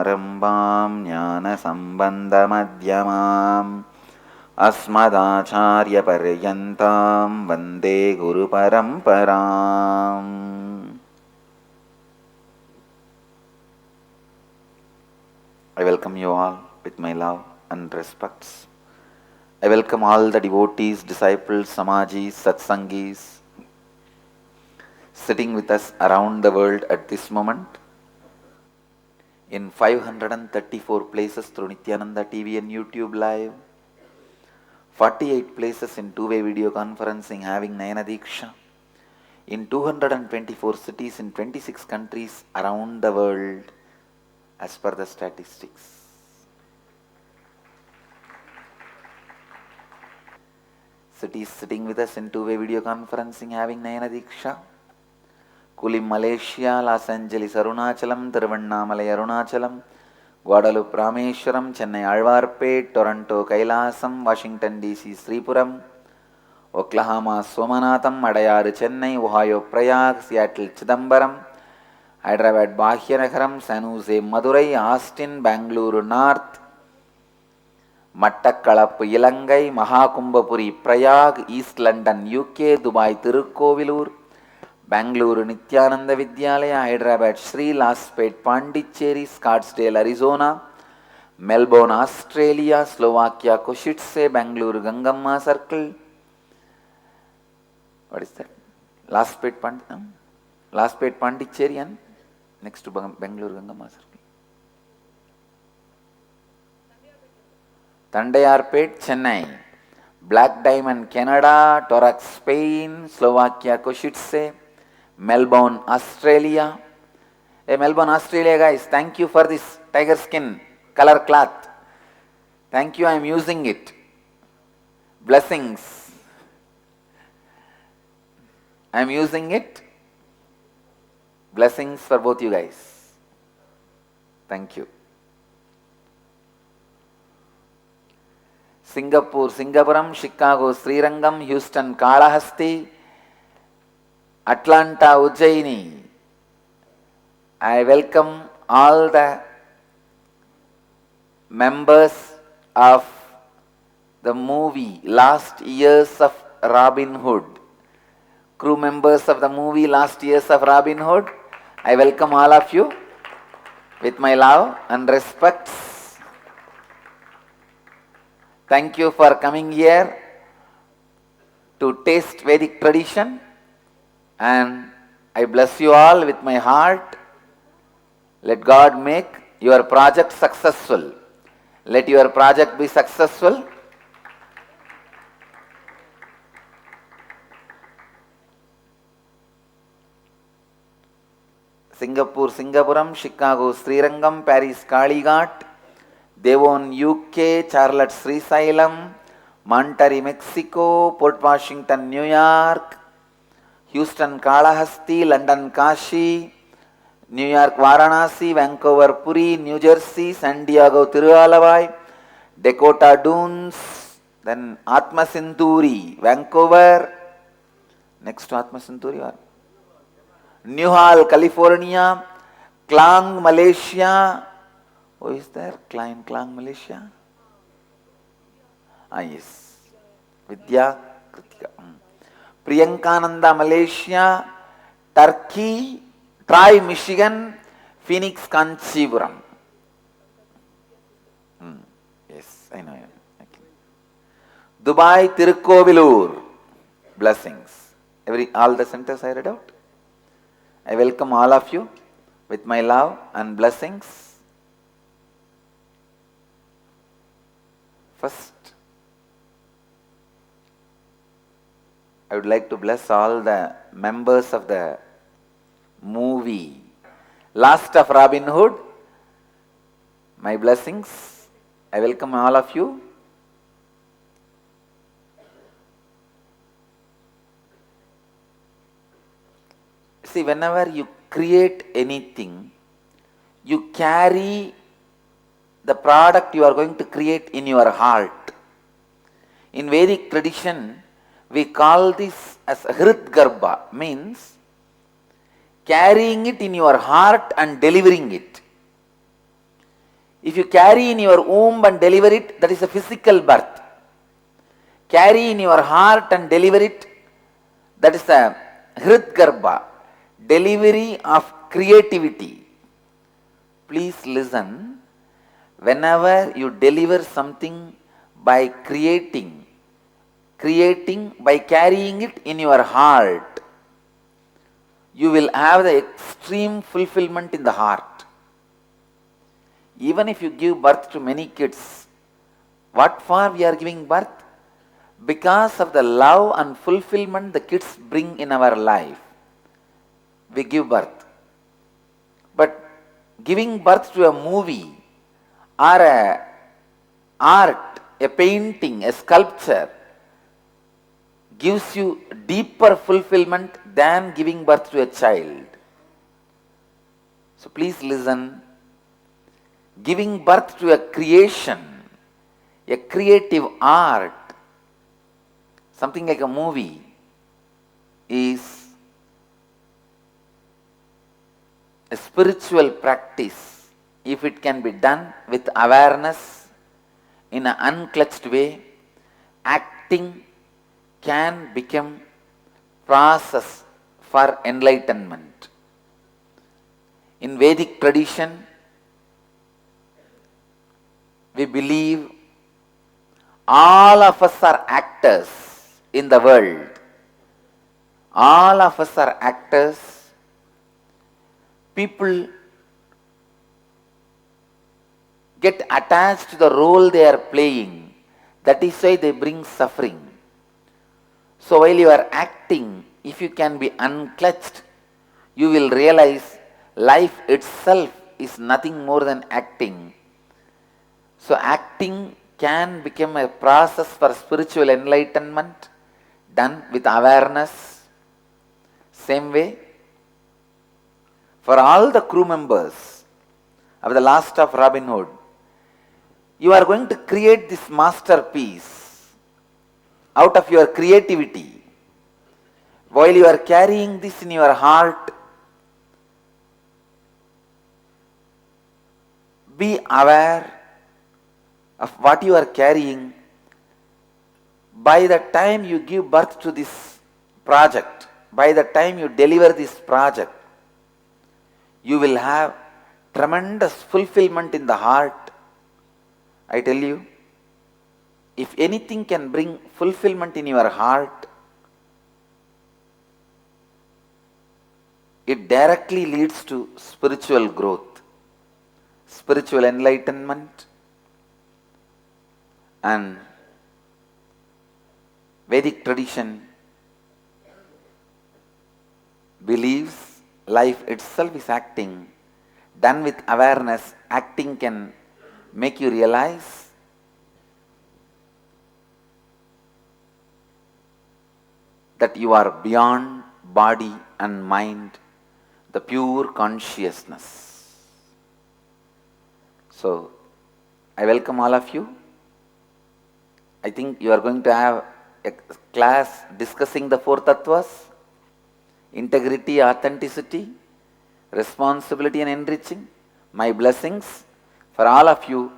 आरम्भां ज्ञानसम्बन्धमध्यमाम् अस्मदाचार्यपर्यन्तां वन्दे गुरुपरम्पराम्. I welcome you all with my love and respects. I welcome all the devotees, disciples, samajis, satsangis sitting with us around the world at this moment in 534 places through Nithyananda TV and YouTube Live, 48 places in two-way video conferencing having Nayana Diksha, in 224 cities in 26 countries around the world as per the statistics. Cities sitting with us in two-way video conferencing having Nayana Diksha: Kulim, Malaysia; Los Angeles, Arunachalam; Thiruvannamalai, Arunachalam; Guadalupe, Rameshwaram; Chennai, Alvarpet; Toronto, Kailasam; Washington, D.C., Sripuram; Oklahoma, Somanatham; Adayar, Chennai; Ohio, Prayag; Seattle, Chidambaram; Hyderabad, Bhagyanagaram; San Jose, Madurai; Austin, Bangalore, North; Mattakkalappu, Ilangai; Mahakumbhapuri, Prayag; East London, UK; Dubai, Tirukkovilur; Bangalore, Nithyananda Vidyalaya; Hyderabad, Sri Laspet, Pondicherry; Scottsdale, Arizona; Melbourne, Australia; Slovakia, Košice; Bangalore, Gangamma Circle. What is that? Laspet, Pondicherry and next to Bangalore, Gangamma Circle. Thandayarpet, Chennai; Black Diamond, Canada; Torax, Spain; Slovakia, Košice; Melbourne, Australia. Hey, Melbourne, Australia guys, thank you for this tiger skin color cloth. Thank you, I am using it. Blessings. I am using it. Blessings for both you guys. Thank you. Singapore, Singapuram; Chicago, Srirangam; Houston, Kalahasti; Atlanta, Ujjaini. I welcome all the members of the movie Last Years of Robin Hood. Crew members of the movie Last Years of Robin Hood. I welcome all of you with my love and respects. Thank you for coming here to taste Vedic tradition, and I bless you all with my heart. Let God make your project successful. Let your project be successful. Singapore, Singapuram; Chicago, Srirangam; Paris, Kalighat; Devon, UK; Charlotte, Srisailam; Monterrey, Mexico; Port Washington, New York; Houston, Kalahasti; London, Kashi; New York, Varanasi; Vancouver, Puri; New Jersey; San Diego, Tiruvalavai; Dakota Dunes; then Atma Sinduri, Vancouver. Next to Atma Sinduri, Newhall, California; Klang, Malaysia. Who is there? Klang, Malaysia? Yes. Vidya Kritika. Priyankananda, Malaysia; Turkey; Troy, Michigan; Phoenix, Kanchipuram. Yes, I know. Okay. Dubai, Tirukkovilur. Blessings. All the centers I read out. I welcome all of you with my love and blessings. First, I would like to bless all the members of the movie Last of Robin Hood. My blessings. I welcome all of you. See, whenever you create anything, you carry the product you are going to create in your heart. In Vedic tradition, we call this as Hrit Garbha, means carrying it in your heart and delivering it. If you carry in your womb and deliver it, that is a physical birth. Carry in your heart and deliver it, that is a Hridgarbha, delivery of creativity. Please listen. Whenever you deliver something by creating by carrying it in your heart, you will have the extreme fulfillment in the heart. Even if you give birth to many kids, what for we are giving birth? Because of the love and fulfillment the kids bring in our life, we give birth. But giving birth to a movie or a art, a painting, a sculpture gives you deeper fulfillment than giving birth to a child. So please listen. Giving birth to a creation, a creative art, something like a movie, is a spiritual practice if it can be done with awareness in an unclutched way. Acting can become process for enlightenment. In Vedic tradition, we believe all of us are actors in the world. All of us are actors. People get attached to the role they are playing. That is why they bring suffering. So while you are acting, if you can be unclutched, you will realize life itself is nothing more than acting. So acting can become a process for spiritual enlightenment done with awareness. Same way, for all the crew members of the Last of Robin Hood, you are going to create this masterpiece out of your creativity. While you are carrying this in your heart, be aware of what you are carrying. By the time you give birth to this project, by the time you deliver this project, you will have tremendous fulfillment in the heart. I tell you, if anything can bring fulfillment in your heart, it directly leads to spiritual growth, spiritual enlightenment. And Vedic tradition believes life itself is acting. Done with awareness, acting can make you realize that you are beyond body and mind, the pure consciousness. So, I welcome all of you. I think you are going to have a class discussing the four tattvas: integrity, authenticity, responsibility and enriching. My blessings for all of you.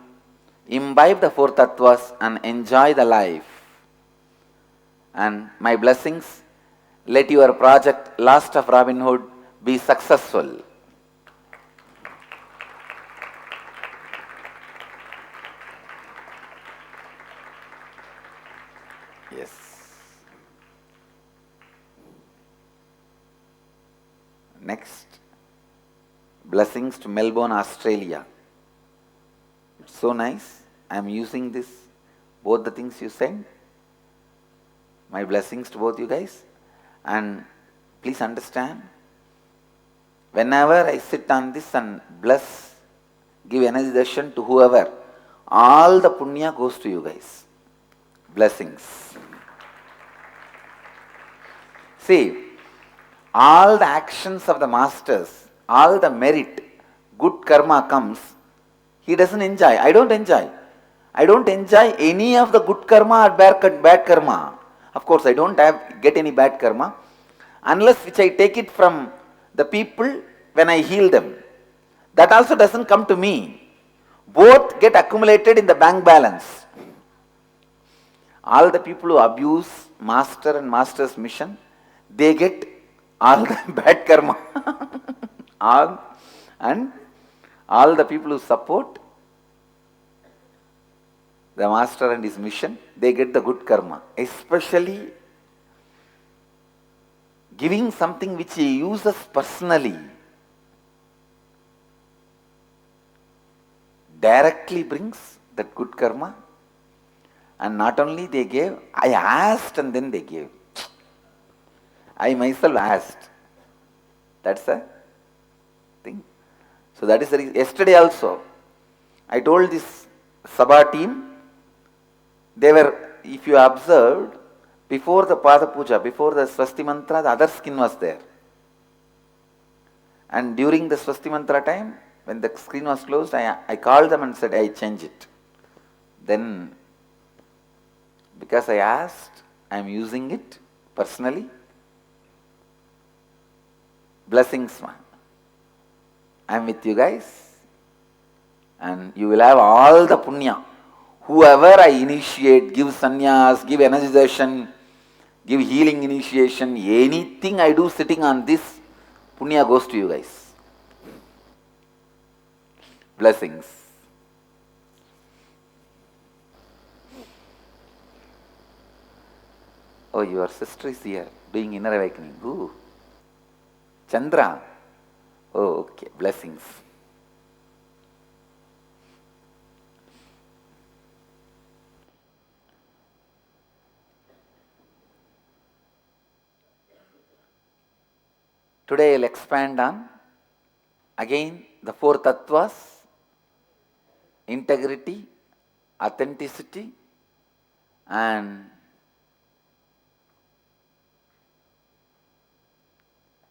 Imbibe the four tattvas and enjoy the life. And my blessings, let your project Last of Robin Hood be successful. Yes. Next, blessings to Melbourne, Australia. It's so nice. I am using this, both the things you said. My blessings to both you guys. And please understand, whenever I sit on this and bless, give energy darshan to whoever, all the punya goes to you guys. Blessings. See, all the actions of the masters, all the merit, good karma comes, he doesn't enjoy. I don't enjoy. I don't enjoy any of the good karma or bad karma. Of course, I don't get any bad karma, unless which I take it from the people when I heal them. That also doesn't come to me. Both get accumulated in the bank balance. All the people who abuse master and master's mission, they get all the bad karma. And all the people who support the master and his mission, they get the good karma. Especially giving something which he uses personally directly brings that good karma. And not only they gave, I asked and then they gave. I myself asked. That's a thing. So that is the reason. Yesterday also, I told this Sabha team, they were, if you observed, before the Pada Puja, before the Swasti Mantra, the other skin was there. And during the Swasti Mantra time, when the screen was closed, I called them and said, I change it. Then, because I asked, I am using it personally. Blessings, man. I am with you guys. And you will have all the punya. Whoever I initiate, give sannyas, give energization, give healing initiation, anything I do sitting on this, punya goes to you guys. Blessings. Oh, your sister is here doing inner awakening. Who? Chandra. Oh, okay. Blessings. Today I'll expand on again the four tattvas: integrity, authenticity, and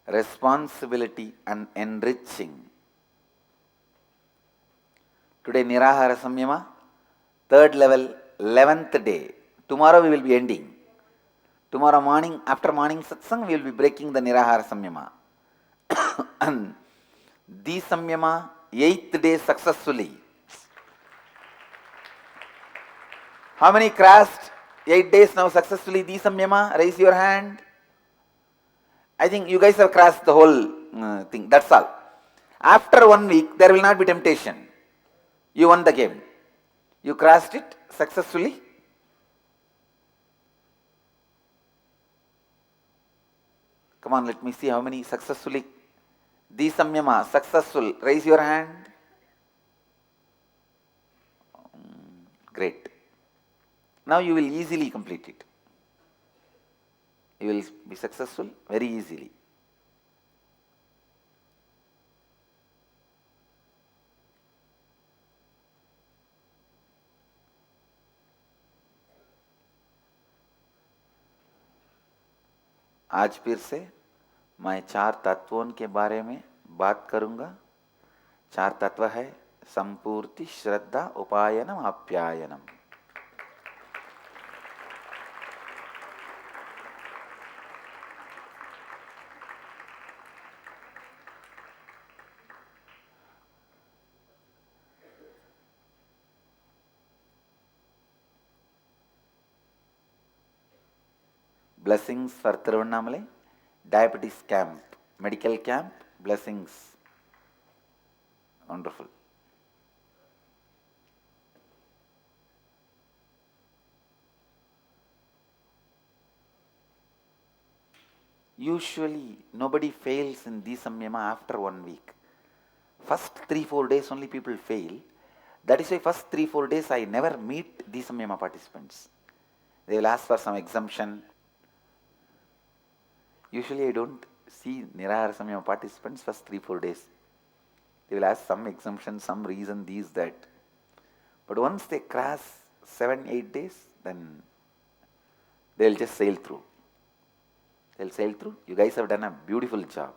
responsibility and enriching. Today Nirahara Samyama, third level, 11th day. Tomorrow we will be ending. Tomorrow morning, after morning satsang, we will be breaking the Nirahara Samyama. And the Samyama, 8th day successfully. How many crossed 8 days now successfully the Samyama? Raise your hand. I think you guys have crossed the whole thing. That's all. After 1 week, there will not be temptation. You won the game. You crossed it successfully. Come on, let me see how many successfully. The Samyama, successful. Raise your hand. Great. Now you will easily complete it. You will be successful very easily. आज फिर से मैं 4 तत्वों के बारे में बात करूंगा. 4 तत्व है संपूर्ति, श्रद्धा, उपायनम, आप्यायनम. Blessings for Thiruvannamalai, diabetes camp, medical camp, blessings. Wonderful. Usually nobody fails in the Samyama after 1 week. First 3-4 days only people fail. That is why first 3-4 days I never meet the Samyama participants. They will ask for some exemption. Usually I don't see Nirahara Samyama participants first 3-4 days. They will ask some exemption, some reason, these, that. But once they cross 7-8 days, then they will just sail through. They will sail through. You guys have done a beautiful job.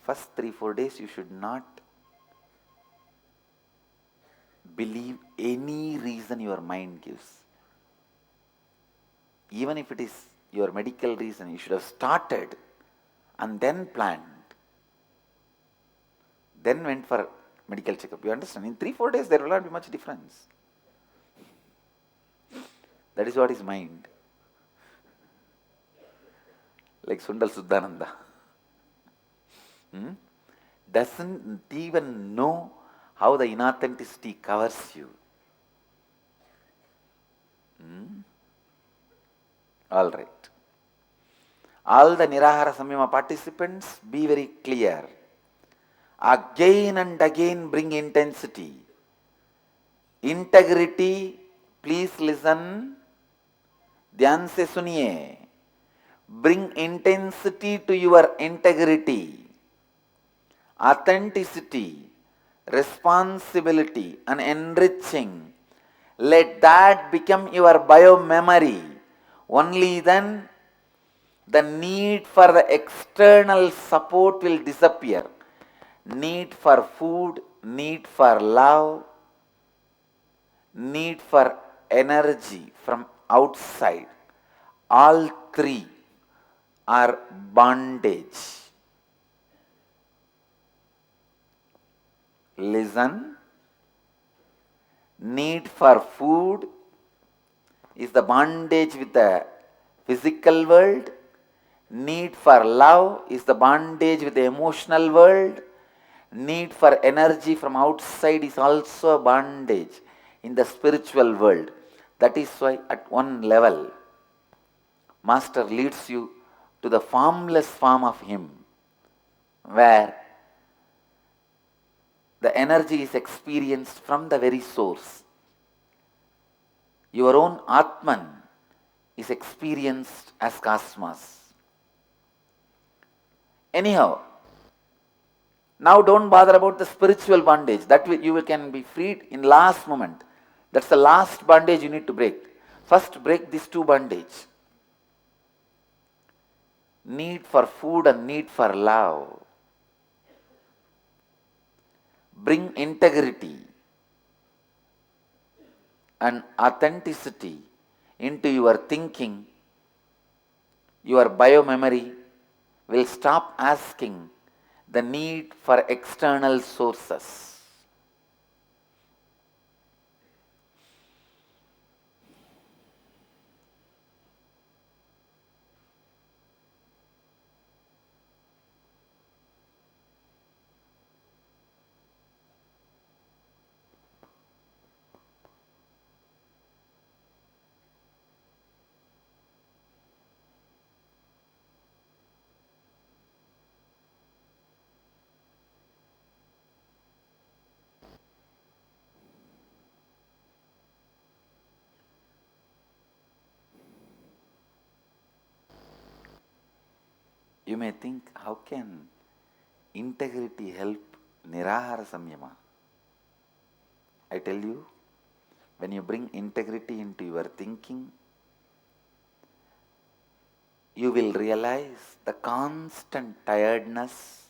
First 3-4 days you should not believe any reason your mind gives. Even if it is your medical reason. You should have started and then planned. Then went for medical checkup. You understand? In 3-4 days, there will not be much difference. That is what is mind. Like Sundal Suddhananda. Doesn't even know how the inauthenticity covers you. All right. All the Nirahara Samyama participants, be very clear. Again and again bring intensity. Integrity, please listen. Dhyan se suniye. Bring intensity to your integrity. Authenticity, responsibility, and enriching. Let that become your bio-memory. Only then the need for the external support will disappear. Need for food, need for love, need for energy from outside. All three are bondage. Listen. Need for food is the bondage with the physical world. Need for love is the bondage with the emotional world. Need for energy from outside is also a bondage in the spiritual world. That is why at one level, Master leads you to the formless form of Him, where the energy is experienced from the very source. Your own Atman is experienced as cosmos. Anyhow, now don't bother about the spiritual bondage. That you can be freed in last moment. That's the last bondage you need to break. First break these two bondage. Need for food and need for love. Bring integrity and authenticity into your thinking. Your bio-memory will stop asking the need for external sources. You may think, how can integrity help Nirahara Samyama? I tell you, when you bring integrity into your thinking, you will realize the constant tiredness,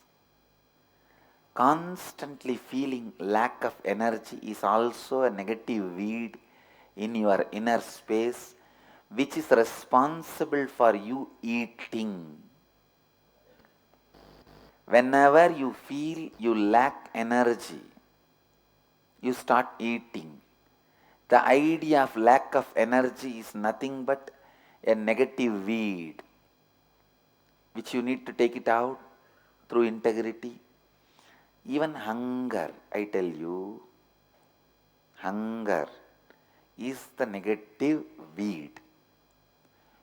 constantly feeling lack of energy is also a negative weed in your inner space, which is responsible for you eating. Whenever you feel you lack energy, you start eating. The idea of lack of energy is nothing but a negative weed, which you need to take it out through integrity. Even hunger, I tell you, hunger is the negative weed.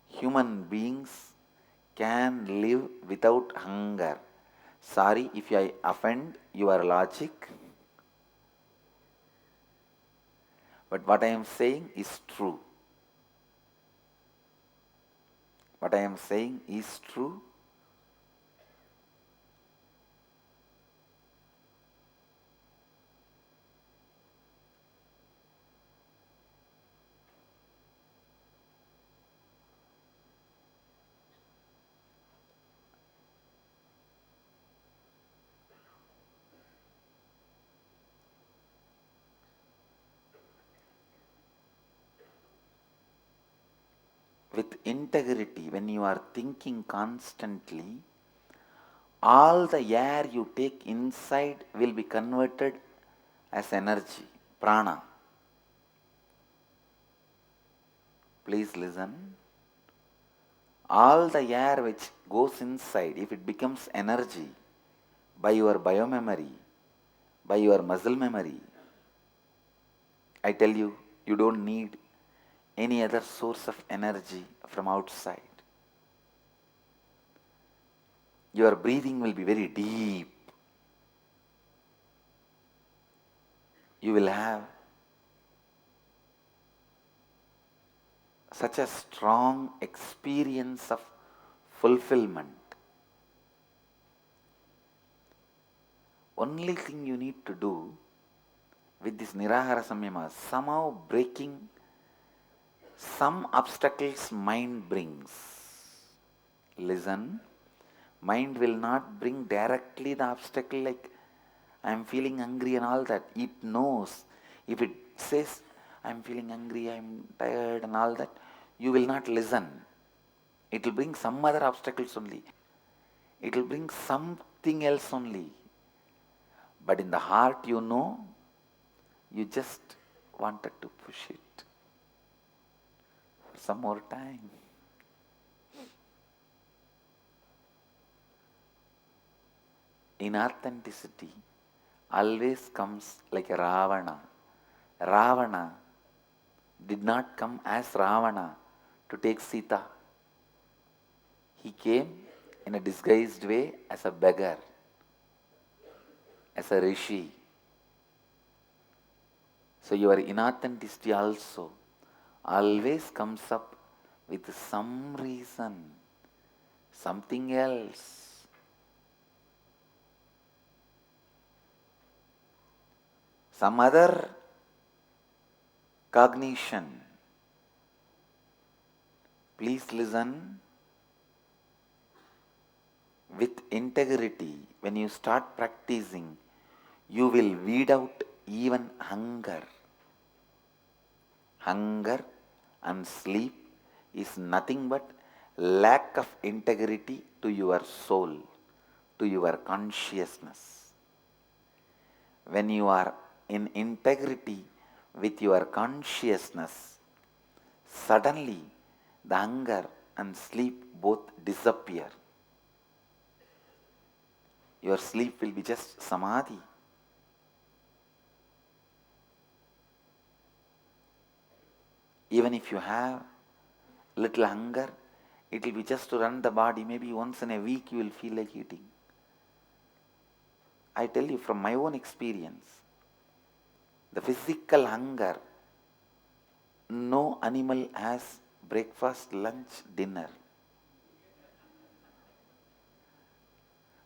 Human beings can live without hunger. Sorry if I offend your logic, but what I am saying is true. What I am saying is true. with integrity, when you are thinking constantly, all the air you take inside will be converted as energy, prana. Please listen. All the air which goes inside, if it becomes energy by your biomemory, by your muscle memory, I tell you, you don't need any other source of energy from outside. Your breathing will be very deep. You will have such a strong experience of fulfillment. Only thing you need to do with this Nirahara Samyama, somehow breaking some obstacles mind brings. Listen, mind will not bring directly the obstacle like I am feeling hungry and all that. It knows. If it says I am feeling hungry, I am tired and all that, you will not listen. It will bring some other obstacles only. It will bring something else only. But in the heart you know, you just wanted to push it for some more time. Inauthenticity always comes like a Ravana. Ravana did not come as Ravana to take Sita. He came in a disguised way as a beggar, as a rishi. So your inauthenticity also always comes up with some reason, something else. Some other cognition. Please listen. With integrity, when you start practicing, you will weed out even hunger. Hunger and sleep is nothing but lack of integrity to your soul, to your consciousness. When you are in integrity with your consciousness, suddenly the hunger and sleep both disappear. Your sleep will be just samadhi. Even if you have little hunger, it will be just to run the body. Maybe once in a week you will feel like eating. I tell you from my own experience, the physical hunger, no animal has breakfast, lunch, dinner.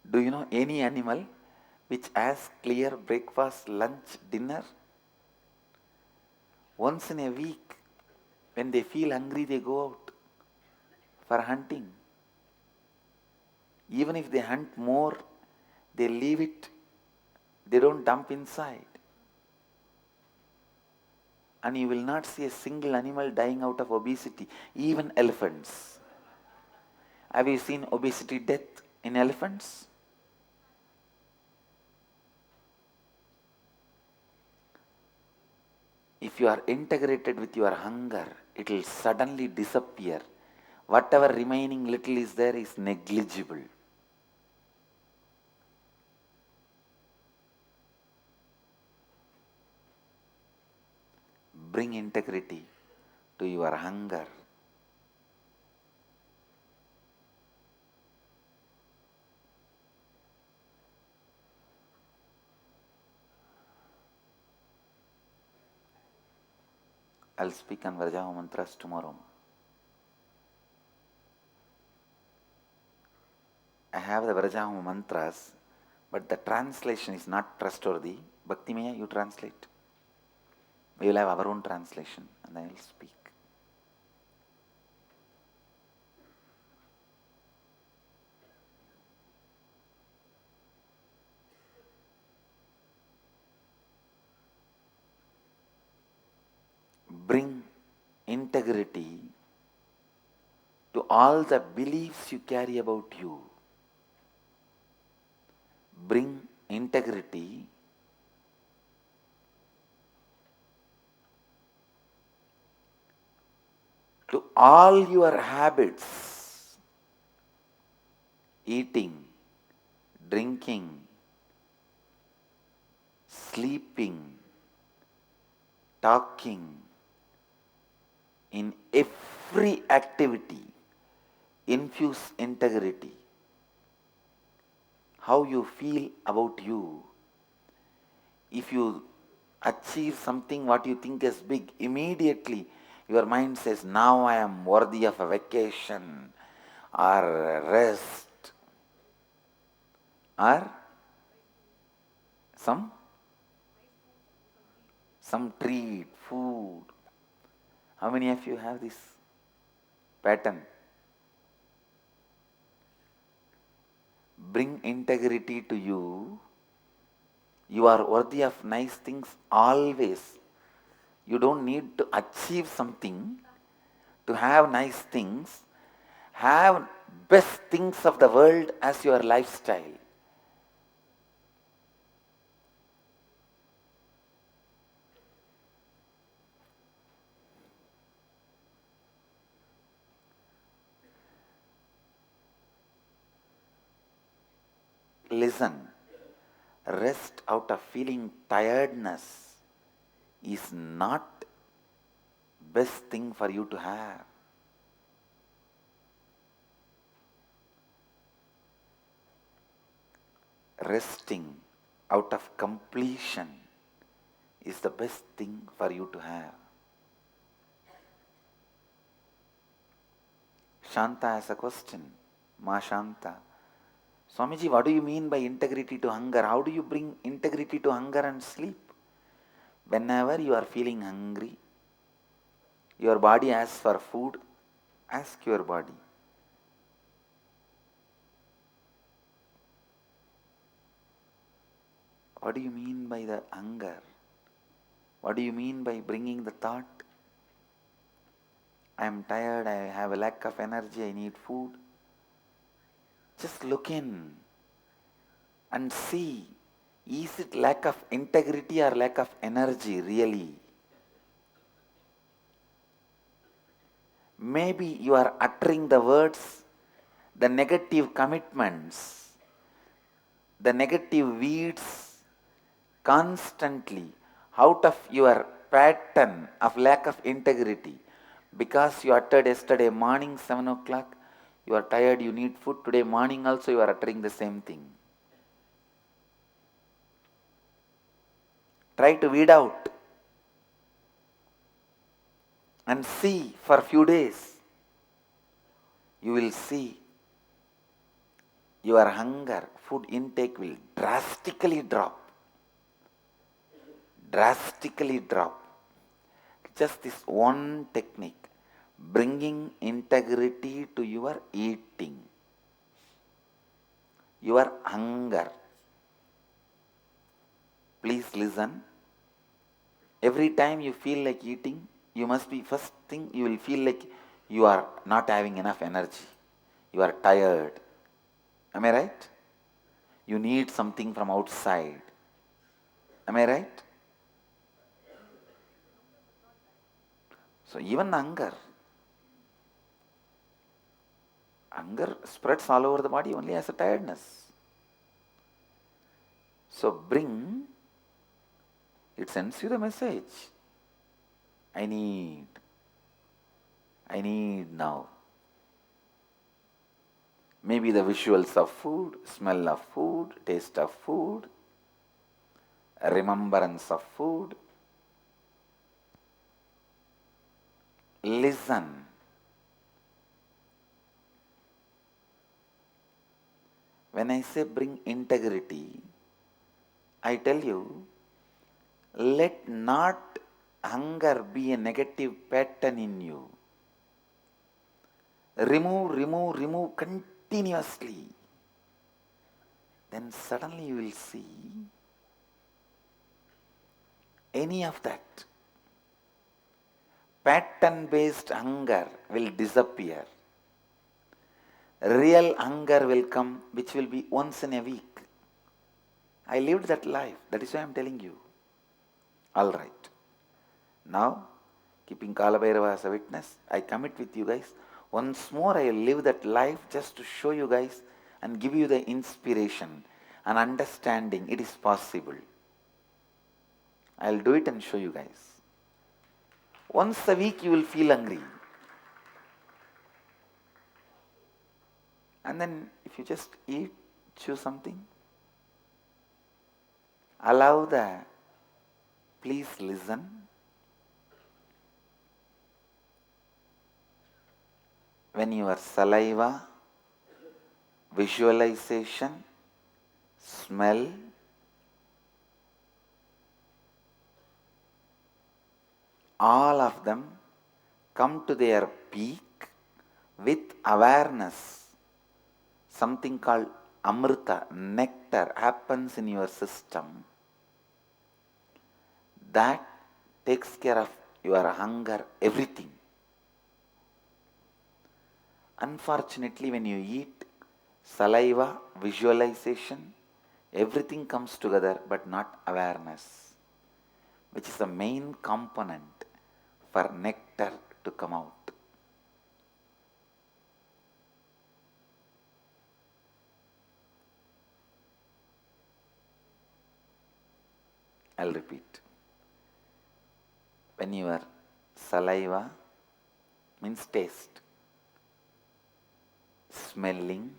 Do you know any animal which has clear breakfast, lunch, dinner? Once in a week, when they feel hungry, they go out for hunting. Even if they hunt more, they leave it, they don't dump inside. And you will not see a single animal dying out of obesity, even elephants. Have you seen obesity death in elephants? If you are integrated with your hunger, it will suddenly disappear. Whatever remaining little is there is negligible. Bring integrity to your hunger. I'll speak on Vrajahoma mantras tomorrow. I have the Vrajahoma mantras, but the translation is not trustworthy. Bhaktimaya, you translate. We will have our own translation and I will speak. Bring integrity all the beliefs you carry about you. Bring integrity to all your habits, eating, drinking, sleeping, talking, in every activity. Infuse integrity. How you feel about you. If you achieve something what you think is big, immediately your mind says, now I am worthy of a vacation or rest or some treat, food. How many of you have this pattern? Bring integrity to you. You are worthy of nice things always. You don't need to achieve something to have nice things. Have best things of the world as your lifestyle. Listen. Rest out of feeling tiredness is not best thing for you to have. Resting out of completion is the best thing for you to have. Shanta has a question. Ma Shanta. Swamiji, what do you mean by integrity to hunger? How do you bring integrity to hunger and sleep? Whenever you are feeling hungry, your body asks for food, ask your body, what do you mean by the hunger? What do you mean by bringing the thought, I am tired, I have a lack of energy, I need food? Just look in and see, is it lack of integrity or lack of energy really? Maybe you are uttering the words, the negative commitments, the negative weeds constantly out of your pattern of lack of integrity. Because you uttered yesterday morning 7 o'clock, you are tired, you need food. Today morning also you are uttering the same thing. Try to weed out and see for a few days. You will see your hunger, food intake will drastically drop. Drastically drop. Just this one technique, bringing integrity to your eating, your hunger. Please listen. Every time you feel like eating, you must be, first thing you will feel like you are not having enough energy. You are tired. Am I right? You need something from outside. Am I right? So even hunger spreads all over the body only as a tiredness. So it sends you the message. I need now. Maybe the visuals of food, smell of food, taste of food, remembrance of food. Listen. When I say bring integrity, I tell you, let not hunger be a negative pattern in you. Remove continuously. Then suddenly you will see any of that pattern-based hunger will disappear. Real hunger will come, which will be once in a week. I lived that life. That is why I am telling you. All right. Now, keeping Kalabhairava as a witness, I commit with you guys. Once more, I will live that life just to show you guys and give you the inspiration and understanding it is possible. I will do it and show you guys. Once a week, you will feel hungry. And then, if you just eat, chew something, allow the, please listen. When your saliva, visualization, smell, all of them come to their peak with awareness, something called amrita, nectar happens in your system. That takes care of your hunger, everything. Unfortunately, when you eat, saliva, visualization, everything comes together but not awareness, which is the main component for nectar to come out. I'll repeat. When your saliva means taste, smelling,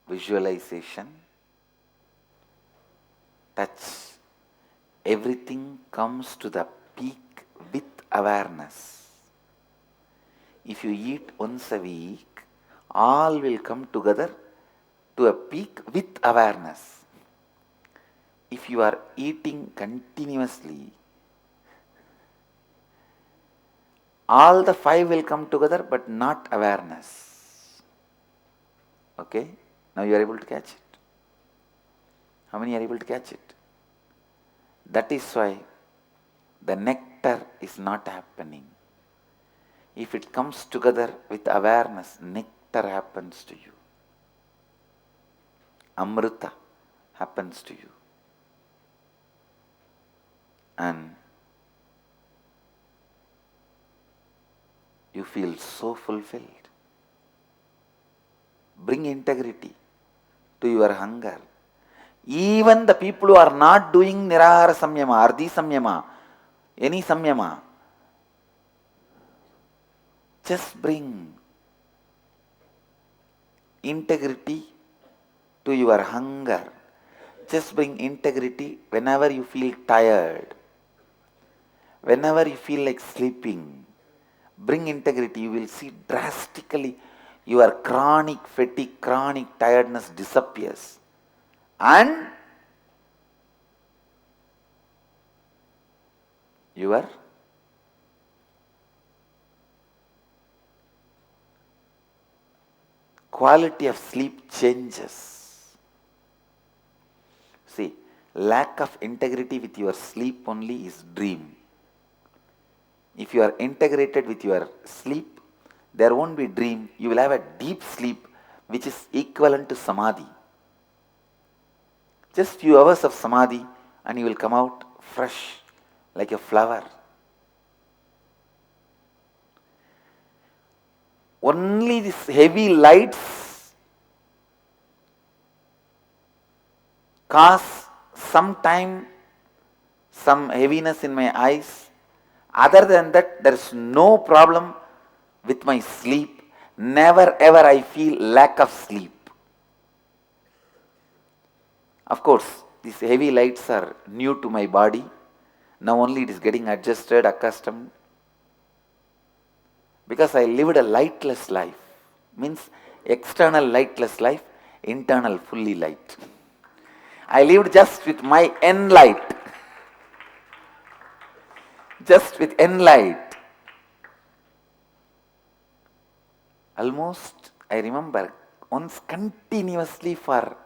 visualization, touch, everything comes to the peak with awareness. If you eat once a week, all will come together to a peak with awareness. If you are eating continuously, all the five will come together but not awareness. Okay? Now you are able to catch it. How many are able to catch it? That is why the nectar is not happening. If it comes together with awareness, nectar happens to you. Amrita happens to you. And you feel so fulfilled. Bring integrity to your hunger. Even the people who are not doing Nirahara Samyama, Ardhi Samyama, any Samyama, just bring integrity to your hunger. Just bring integrity whenever you feel tired, whenever you feel like sleeping. Bring integrity, you will see drastically your chronic fatigue, chronic tiredness disappears. And your quality of sleep changes. See, lack of integrity with your sleep only is dream. If you are integrated with your sleep, there won't be dream. You will have a deep sleep which is equivalent to samadhi. Just few hours of samadhi and you will come out fresh like a flower. Only these heavy lights cause some heaviness in my eyes. Other than that, there is no problem with my sleep. Never ever I feel lack of sleep. Of course, these heavy lights are new to my body. Now only it is getting adjusted, accustomed. Because I lived a lightless life. Means external lightless life, internal fully light. I lived just with my N light. Just with N light. Almost, I remember, once continuously for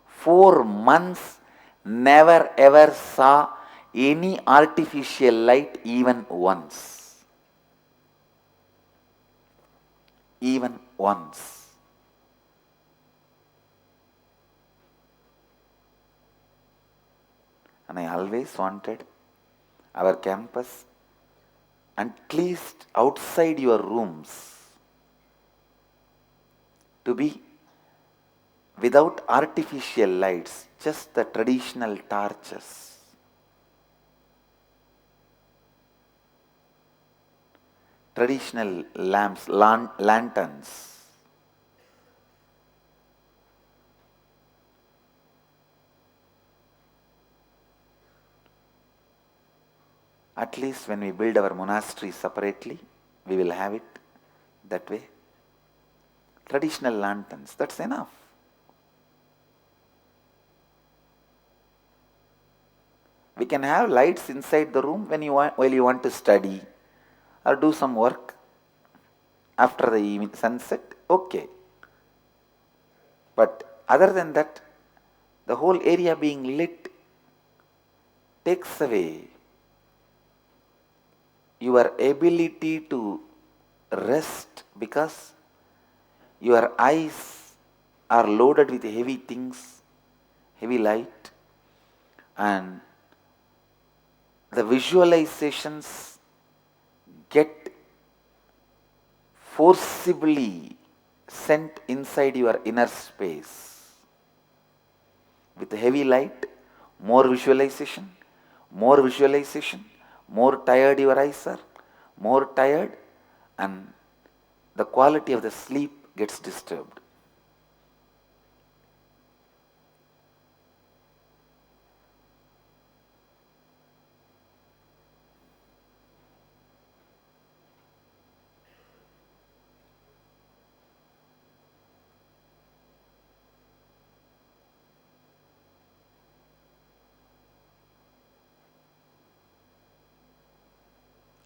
4 months, never ever saw any artificial light even once. even once. And I always wanted our campus, at least outside your rooms, to be without artificial lights, just the traditional torches. Traditional lamps, lanterns. At least when we build our monastery separately, we will have it that way. Traditional lanterns, that's enough. We can have lights inside the room while you want to study or do some work after the evening sunset, okay. But other than that, the whole area being lit takes away your ability to rest, because your eyes are loaded with heavy things, heavy light, and the visualizations get forcibly sent inside your inner space. With heavy light, more visualization, more tired your eyes are, more tired, and the quality of the sleep gets disturbed.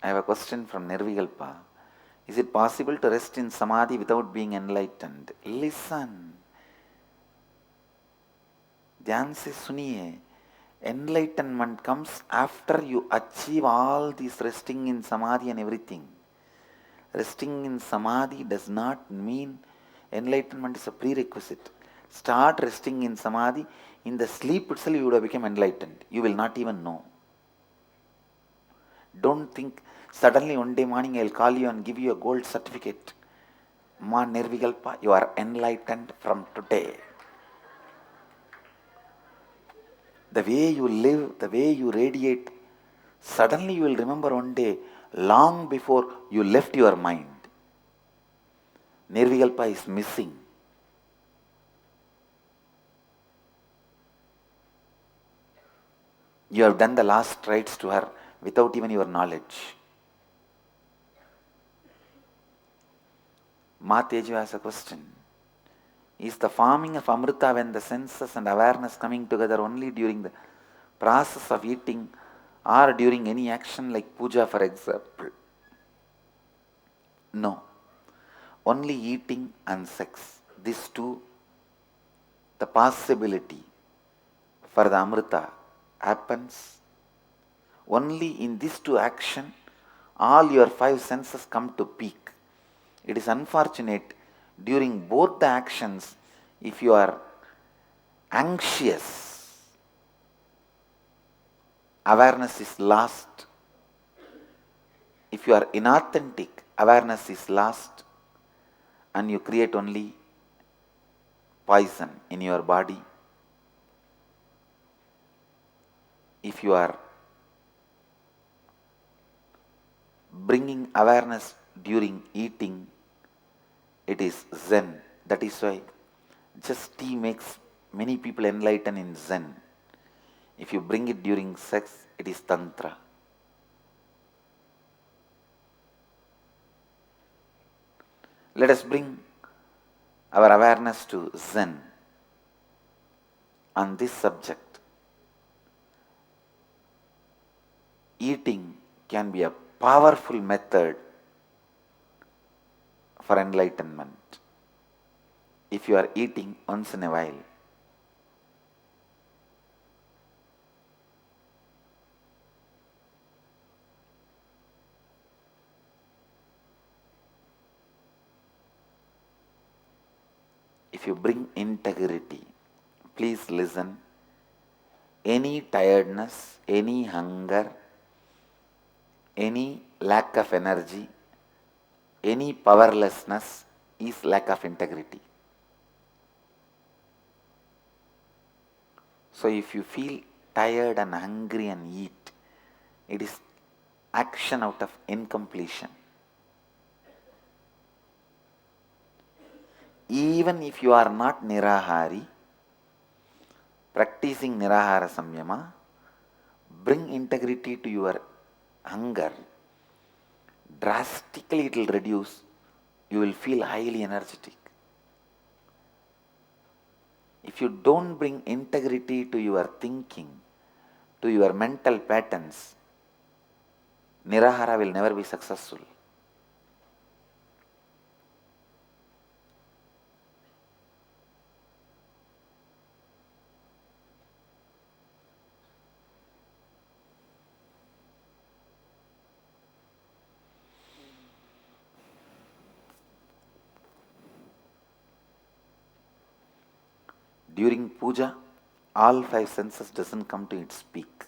I have a question from Nirvikalpa. Is it possible to rest in samadhi without being enlightened? Listen. ध्यान से सुनिए. Enlightenment comes after you achieve all this resting in samadhi and everything. Resting in samadhi does not mean enlightenment is a prerequisite. Start resting in samadhi. In the sleep itself you would have become enlightened. You will not even know. Don't think suddenly one day morning I will call you and give you a gold certificate. Ma Nirvikalpa, you are enlightened from today. The way you live, the way you radiate, suddenly you will remember one day, long before you left your mind. Nirvikalpa is missing. You have done the last rites to her without even your knowledge. Ma Teju has a question. Is the forming of Amrita when the senses and awareness coming together only during the process of eating or during any action like puja, for example? No. Only eating and sex. These two, the possibility for the Amrita happens only in these two actions. All your five senses come to peak. It is unfortunate during both the actions, if you are anxious, awareness is lost. If you are inauthentic, awareness is lost, and you create only poison in your body. If you are bringing awareness during eating, it is Zen. That is why just tea makes many people enlighten in Zen. If you bring it during sex, it is Tantra. Let us bring our awareness to Zen on this subject. Eating can be a powerful method for enlightenment. If you are eating once in a while, if you bring integrity, please listen, any tiredness, any hunger, any lack of energy, any powerlessness is lack of integrity. So if you feel tired and hungry and eat, it is action out of incompletion. Even if you are not Nirahari, practicing Nirahara Samyama, bring integrity to your hunger. Drastically it will reduce. You will feel highly energetic. If you don't bring integrity to your thinking, to your mental patterns, Nirahara will never be successful. During puja, all five senses doesn't come to its peak.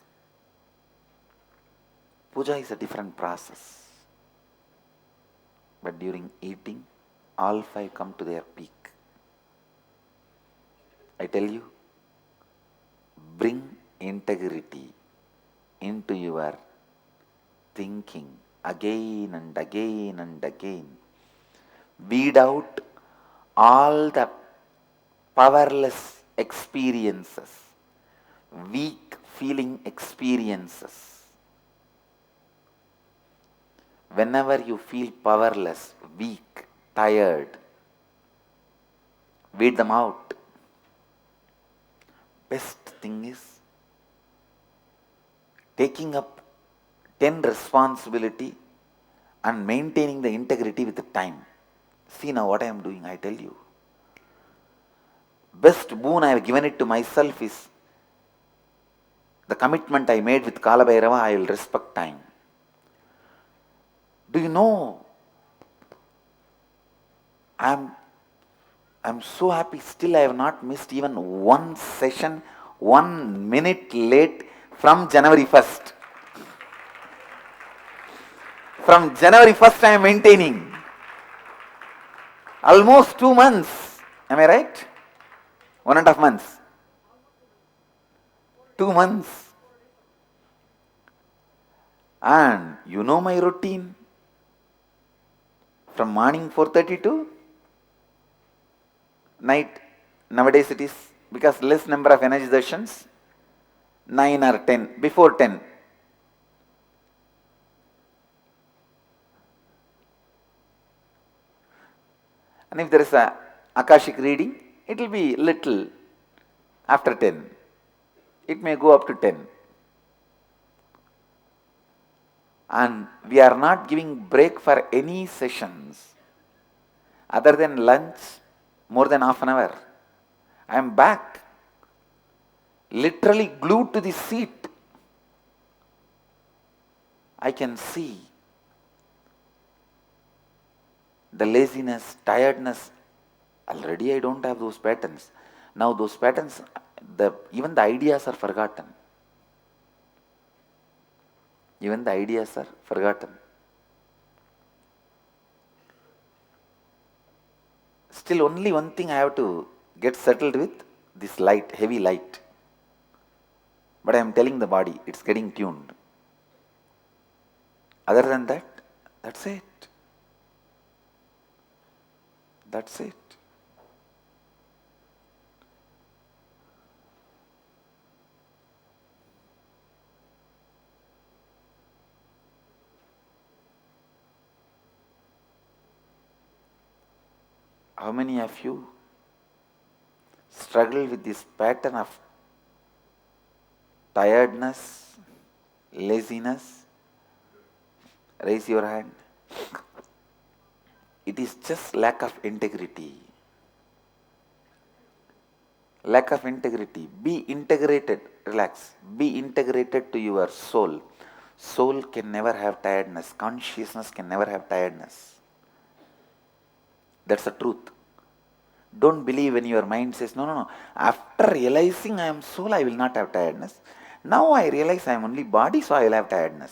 Puja is a different process. But during eating, all five come to their peak. I tell you, bring integrity into your thinking again and again and again. Weed out all the powerless experiences, weak feeling experiences. Whenever you feel powerless, weak, tired, weed them out. Best thing is taking up 10 responsibility and maintaining the integrity with the time. See now what I am doing, I tell you. Best boon I have given it to myself is the commitment I made with Kala Bhairava, I will respect time. Do you know, I'm so happy, still I have not missed even one session, 1 minute late from January 1st. From January 1st I am maintaining. Almost 2 months. Am I right? 1.5 months. 2 months. And you know my routine. From morning 4:30 to night. Nowadays it is, because less number of energy darshans, 9 or 10, before 10. And if there is a Akashic reading, it will be little after 10. It may go up to 10. And we are not giving break for any sessions other than lunch, more than half an hour. I am back, literally glued to the seat. I can see the laziness, tiredness. Already I don't have those patterns. Now those patterns, even the ideas are forgotten. Even the ideas are forgotten. Still only one thing I have to get settled with, this light, heavy light. But I am telling the body, it's getting tuned. Other than that, that's it. That's it. How many of you struggle with this pattern of tiredness, laziness? Raise your hand. It is just lack of integrity. Lack of integrity. Be integrated. Relax. Be integrated to your soul. Soul can never have tiredness. Consciousness can never have tiredness. That's the truth. Don't believe when your mind says, no, no, no. After realizing I am soul, I will not have tiredness. Now I realize I am only body, so I will have tiredness.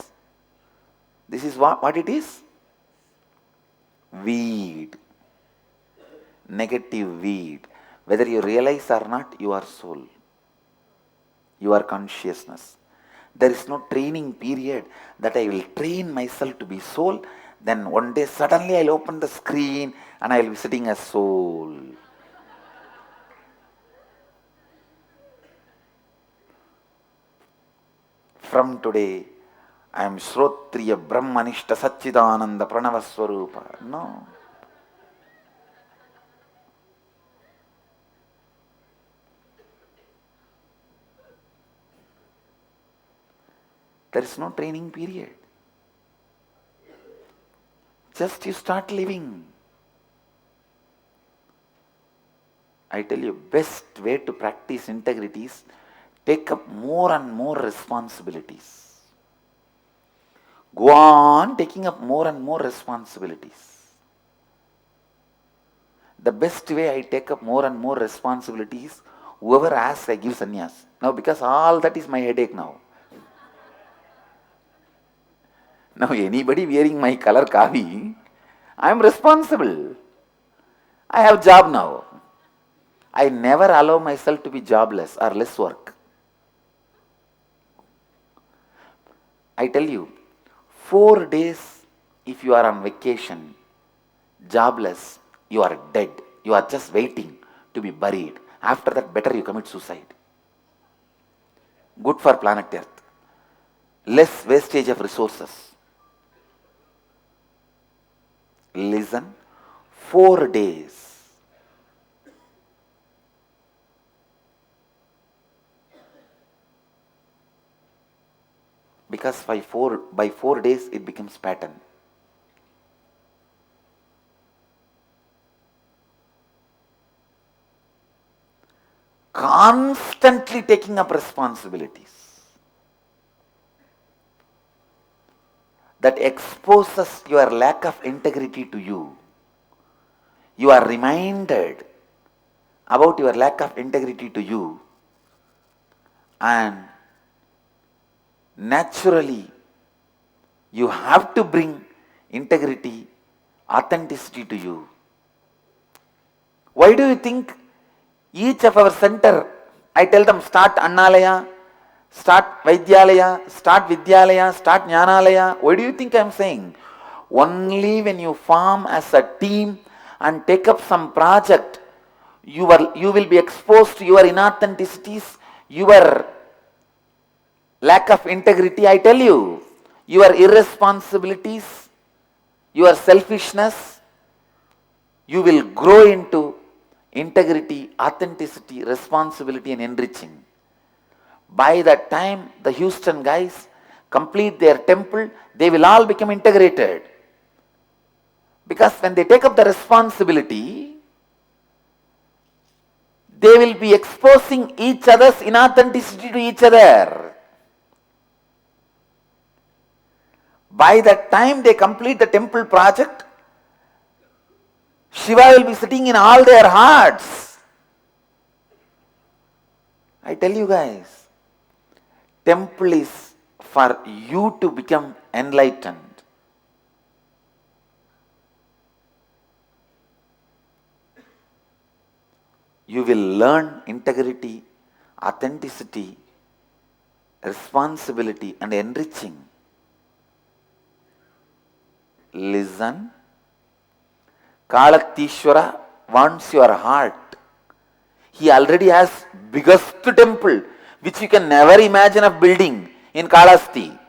This is what it is. Weed. Negative weed. Whether you realize or not, you are soul. You are consciousness. There is no training period that I will train myself to be soul. Then one day suddenly I will open the screen and I will be sitting as soul. From today, I am Shrotriya Brahmanishta Satchidananda Pranava Swarupa. No. There is no training period. Just you start living. I tell you, best way to practice integrity is take up more and more responsibilities. Go on taking up more and more responsibilities. The best way I take up more and more responsibilities, whoever asks, I give sannyas. Now, because all that is my headache now. Now, anybody wearing my color kavi, I am responsible. I have job now. I never allow myself to be jobless or less work. I tell you, 4 days if you are on vacation, jobless, you are dead. You are just waiting to be buried. After that, better you commit suicide. Good for planet Earth. Less wastage of resources. Listen, 4 days. Because by 4 days it becomes pattern. Constantly taking up responsibilities. That exposes your lack of integrity to you. You are reminded about your lack of integrity to you, and naturally you have to bring integrity, authenticity to you. Why do you think each of our center, I tell them start Annalaya, start Vaidyalaya, start Vidyalaya, start Jnanalaya. Why do you think I am saying? Only when you form as a team and take up some project, you will be exposed to your inauthenticities, your lack of integrity. I tell you, your irresponsibilities, your selfishness, you will grow into integrity, authenticity, responsibility and enriching. By that time, the Houston guys complete their temple, they will all become integrated. Because when they take up the responsibility, they will be exposing each other's inauthenticity to each other. By that time they complete the temple project, Shiva will be sitting in all their hearts. I tell you guys, temple is for you to become enlightened. You will learn integrity, authenticity, responsibility and enriching. Listen. Kalaktishwara wants your heart. He already has biggest temple which you can never imagine of building in Kalahasti.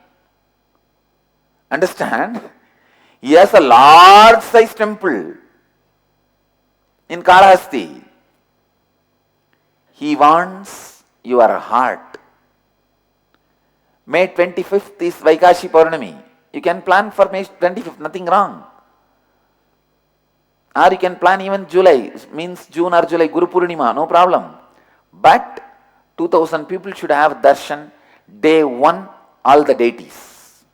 Understand? He has a large size temple in Kalahasti. He wants your heart. May 25th is Vaikashi Purnami. You can plan for May 25th, nothing wrong. Or you can plan even July, means June or July, Guru Purnima, no problem. But 2000 people should have darshan day 1, all the deities.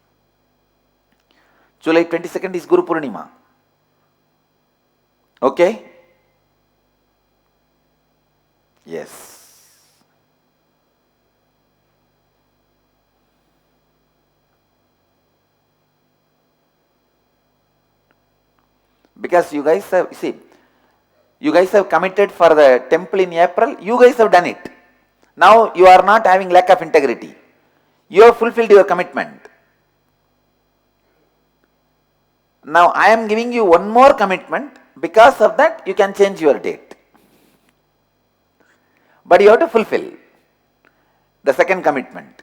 July 22nd is Guru Purnima. Okay? Yes. Because you guys have, see, you guys have committed for the temple in April, you guys have done it. Now you are not having lack of integrity. You have fulfilled your commitment. Now I am giving you one more commitment. Because of that, you can change your date. But you have to fulfill the second commitment.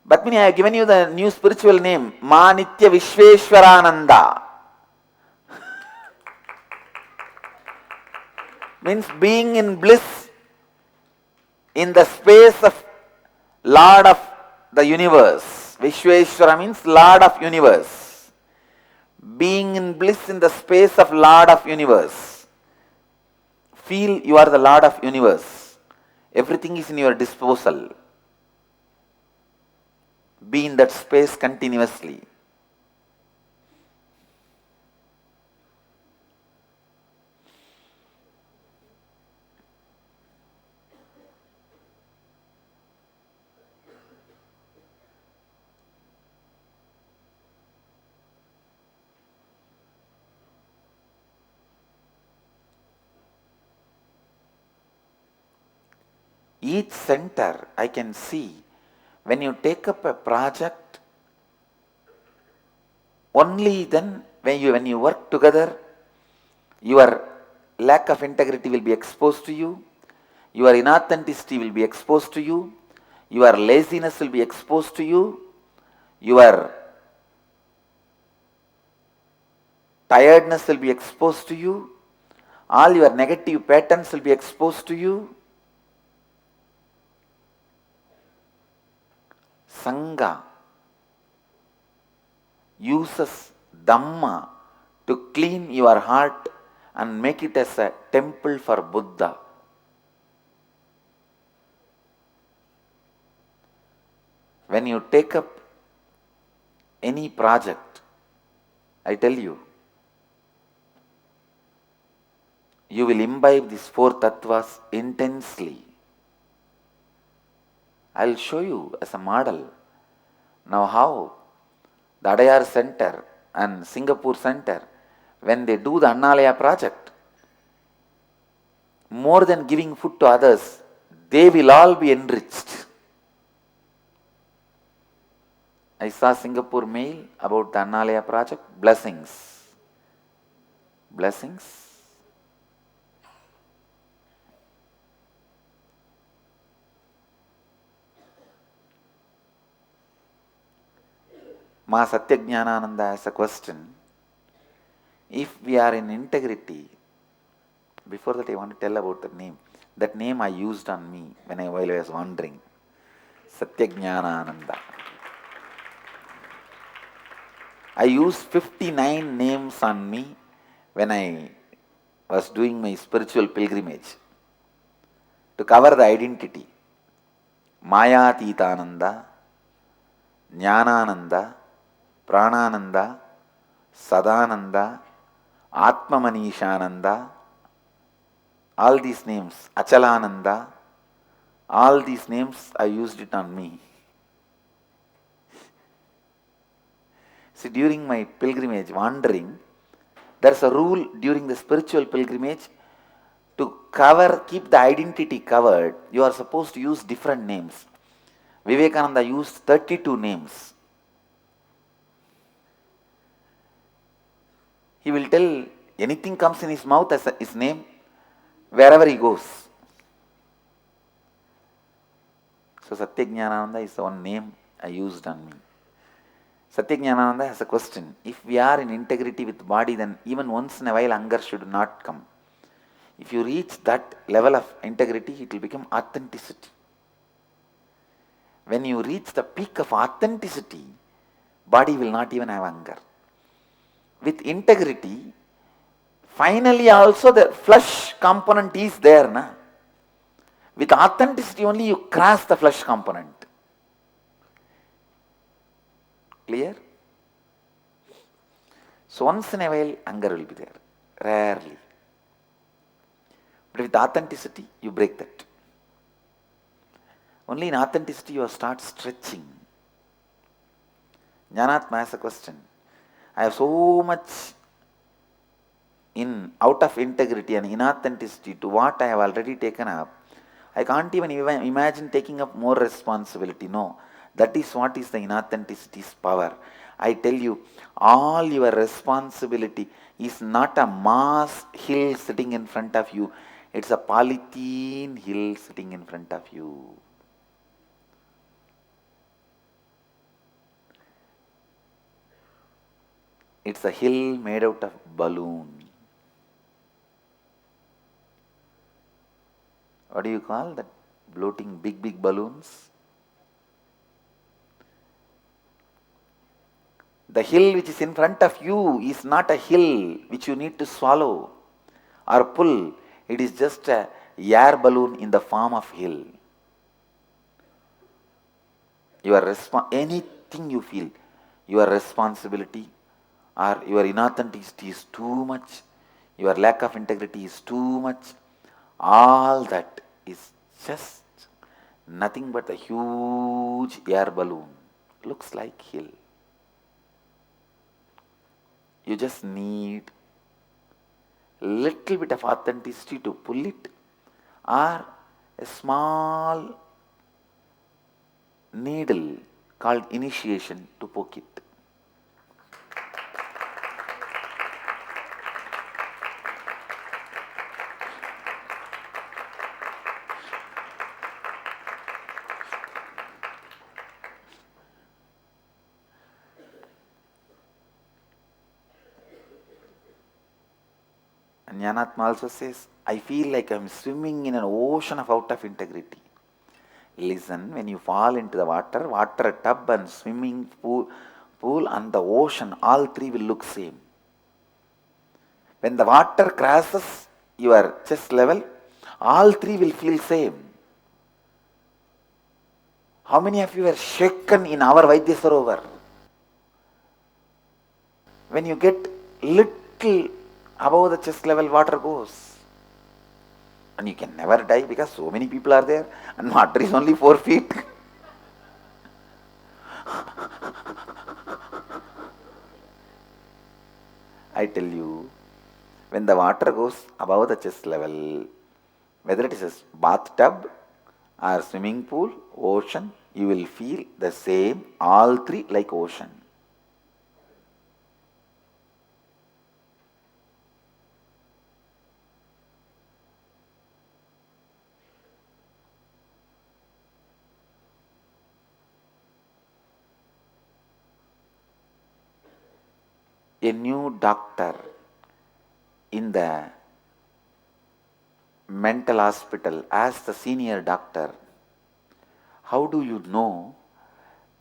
But I have given you the new spiritual name, Ma Nitya Vishveshwarananda. Means being in bliss in the space of Lord of the universe. Vishveshwara means Lord of universe. Being in bliss in the space of Lord of universe. Feel you are the Lord of universe. Everything is in your disposal. Be in that space continuously. Each center I can see, when you take up a project, only then when you work together, your lack of integrity will be exposed to you, your inauthenticity will be exposed to you, your laziness will be exposed to you, your tiredness will be exposed to you, all your negative patterns will be exposed to you. Sangha uses Dhamma to clean your heart and make it as a temple for Buddha. When you take up any project, I tell you, you will imbibe these four tattvas intensely. I will show you as a model now how the Adayar Center and Singapore Center, when they do the Annalaya project, more than giving food to others, they will all be enriched. I saw Singapore mail about the Annalaya project. Blessings. Blessings. Ma Satyajnananda has a question. If we are in integrity, before that I want to tell about the name. That name I used on me while I was wandering. Satyajnananda. I used 59 names on me when I was doing my spiritual pilgrimage to cover the identity. Mayatitananda, Jnanananda, Pranananda, Sadananda, Atmamanishananda, all these names, Achalananda, all these names I used it on me. See, during my pilgrimage, wandering, there's a rule during the spiritual pilgrimage to keep the identity covered, you are supposed to use different names. Vivekananda used 32 names. He will tell anything comes in his mouth as his name wherever he goes. So Satyajnananda is the one name I used on me. Satyajnananda has a question. If we are in integrity with body, then even once in a while anger should not come. If you reach that level of integrity, it will become authenticity. When you reach the peak of authenticity, body will not even have anger. With integrity, finally also the flesh component is there. Na? With authenticity only you cross the flesh component. Clear? So once in a while anger will be there. Rarely. But with authenticity, you break that. Only in authenticity you start stretching. Jnanatma asks a question. I have so much out of integrity and inauthenticity to what I have already taken up. I can't even imagine taking up more responsibility. No, that is what is the inauthenticity's power. I tell you, all your responsibility is not a mass hill sitting in front of you. It's a polythene hill sitting in front of you. It's a hill made out of balloon. What do you call that? Bloating big balloons? The hill which is in front of you is not a hill which you need to swallow or pull. It is just a air balloon in the form of hill. Anything you feel, your responsibility or your inauthenticity is too much, your lack of integrity is too much, all that is just nothing but a huge air balloon. Looks like hill. You just need little bit of authenticity to pull it, or a small needle called initiation to poke it. And Jnanatma also says, I feel like I'm swimming in an ocean of out of integrity. Listen, when you fall into the water tub and swimming pool and the ocean, all three will look same. When the water crosses your chest level, all three will feel same. How many of you were shaken in our Vaidya Sarovar? When you get little above the chest level, water goes. And you can never die because so many people are there and water is only 4 feet. I tell you, when the water goes above the chest level, whether it is a bathtub or swimming pool, ocean, you will feel the same, all three like ocean. A new doctor in the mental hospital as the senior doctor, how do you know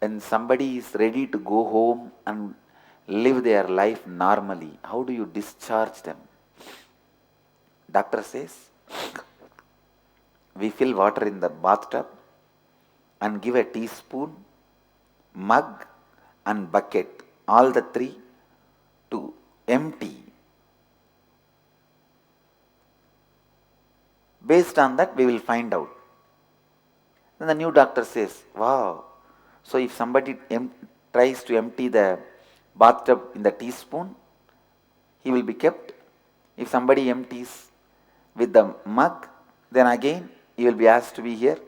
when somebody is ready to go home and live their life normally? How do you discharge them? Doctor says, we fill water in the bathtub and give a teaspoon, mug and bucket, all the three, to empty. Based on that, we will find out. Then the new doctor says, wow, so if somebody tries to empty the bathtub in the teaspoon, he will be kept. If somebody empties with the mug, then again he will be asked to be here.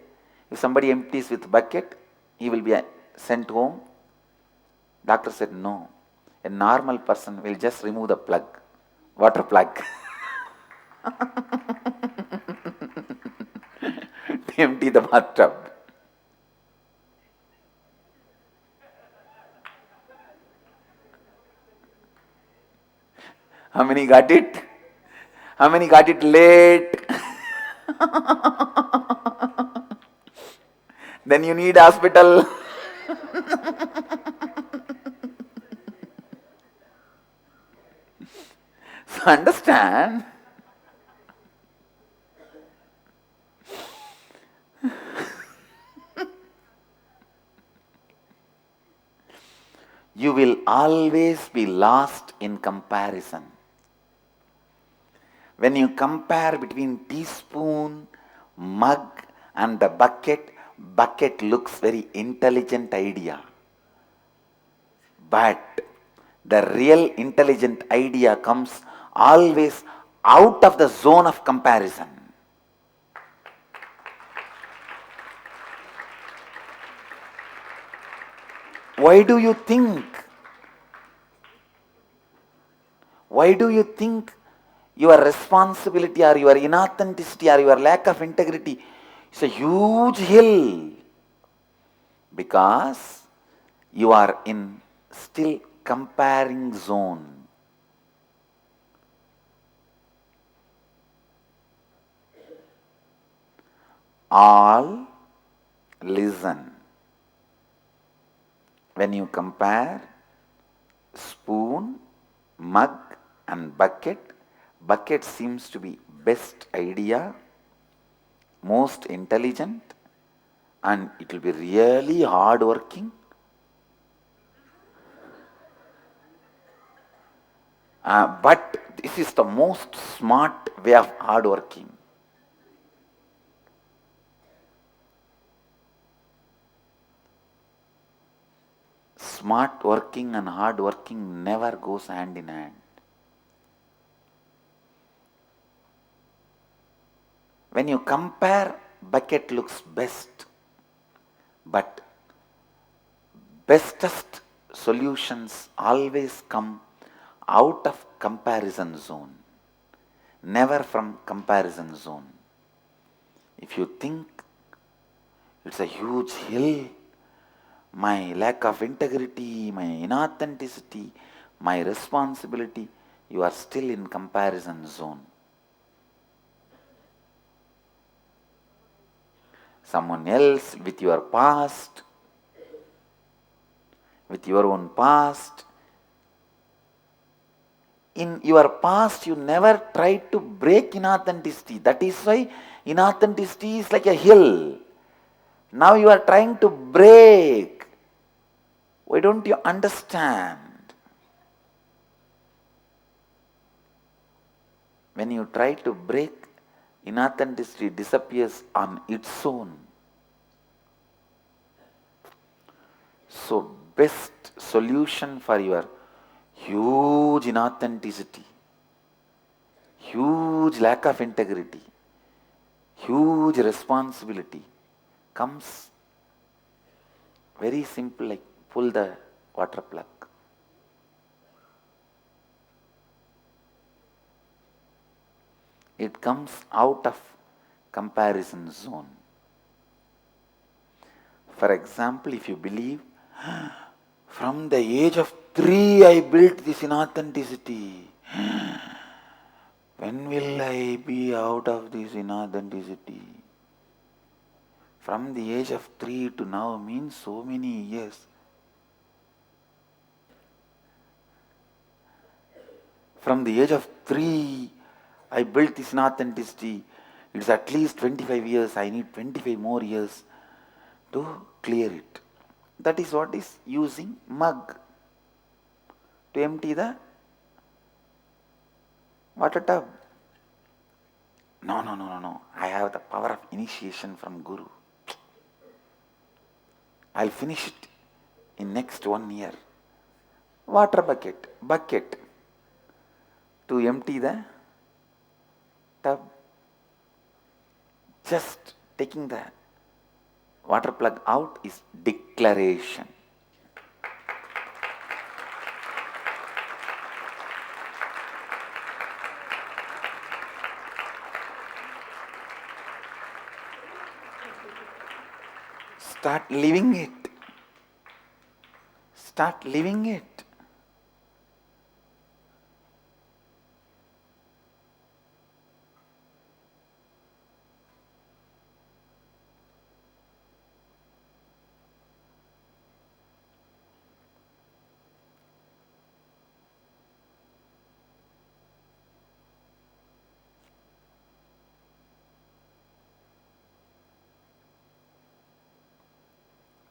If somebody empties with bucket, he will be sent home. Doctor said, no. A normal person will just remove the plug, water plug, to empty the bathtub. How many got it? How many got it late? Then you need hospital. So understand, you will always be lost in comparison. When you compare between teaspoon, mug and the bucket, bucket looks very intelligent idea. But the real intelligent idea comes always out of the zone of comparison. Why do you think? Why do you think your responsibility or your inauthenticity or your lack of integrity is a huge hill? Because you are in still comparing zone. All listen. When you compare spoon, mug and bucket, bucket seems to be best idea, most intelligent, and it will be really hard working. But this is the most smart way of hard working. Smart working and hard working never goes hand in hand. When you compare, bucket looks best, but bestest solutions always come out of comparison zone, never from comparison zone. If you think it's a huge hill, my lack of integrity, my inauthenticity, my responsibility, you are still in comparison zone. Someone else with your past, with your own past. In your past, you never tried to break inauthenticity. That is why inauthenticity is like a hill. Now you are trying to break. Why don't you understand? When you try to break, inauthenticity disappears on its own. So, best solution for your huge inauthenticity, huge lack of integrity, huge responsibility comes very simple, like pull the water plug. It comes out of comparison zone. For example, if you believe, from the age of 3 I built this inauthenticity. When will I be out of this inauthenticity? From the age of 3 to now means so many years. From the age of 3, I built this inauthenticity. It's at least 25 years. I need 25 more years to clear it. That is what is using mug to empty the water tub. No. I have the power of initiation from Guru. I'll finish it in next 1 year. Water bucket to empty the tub. Just taking the water plug out is declaration. Start living it. Start living it.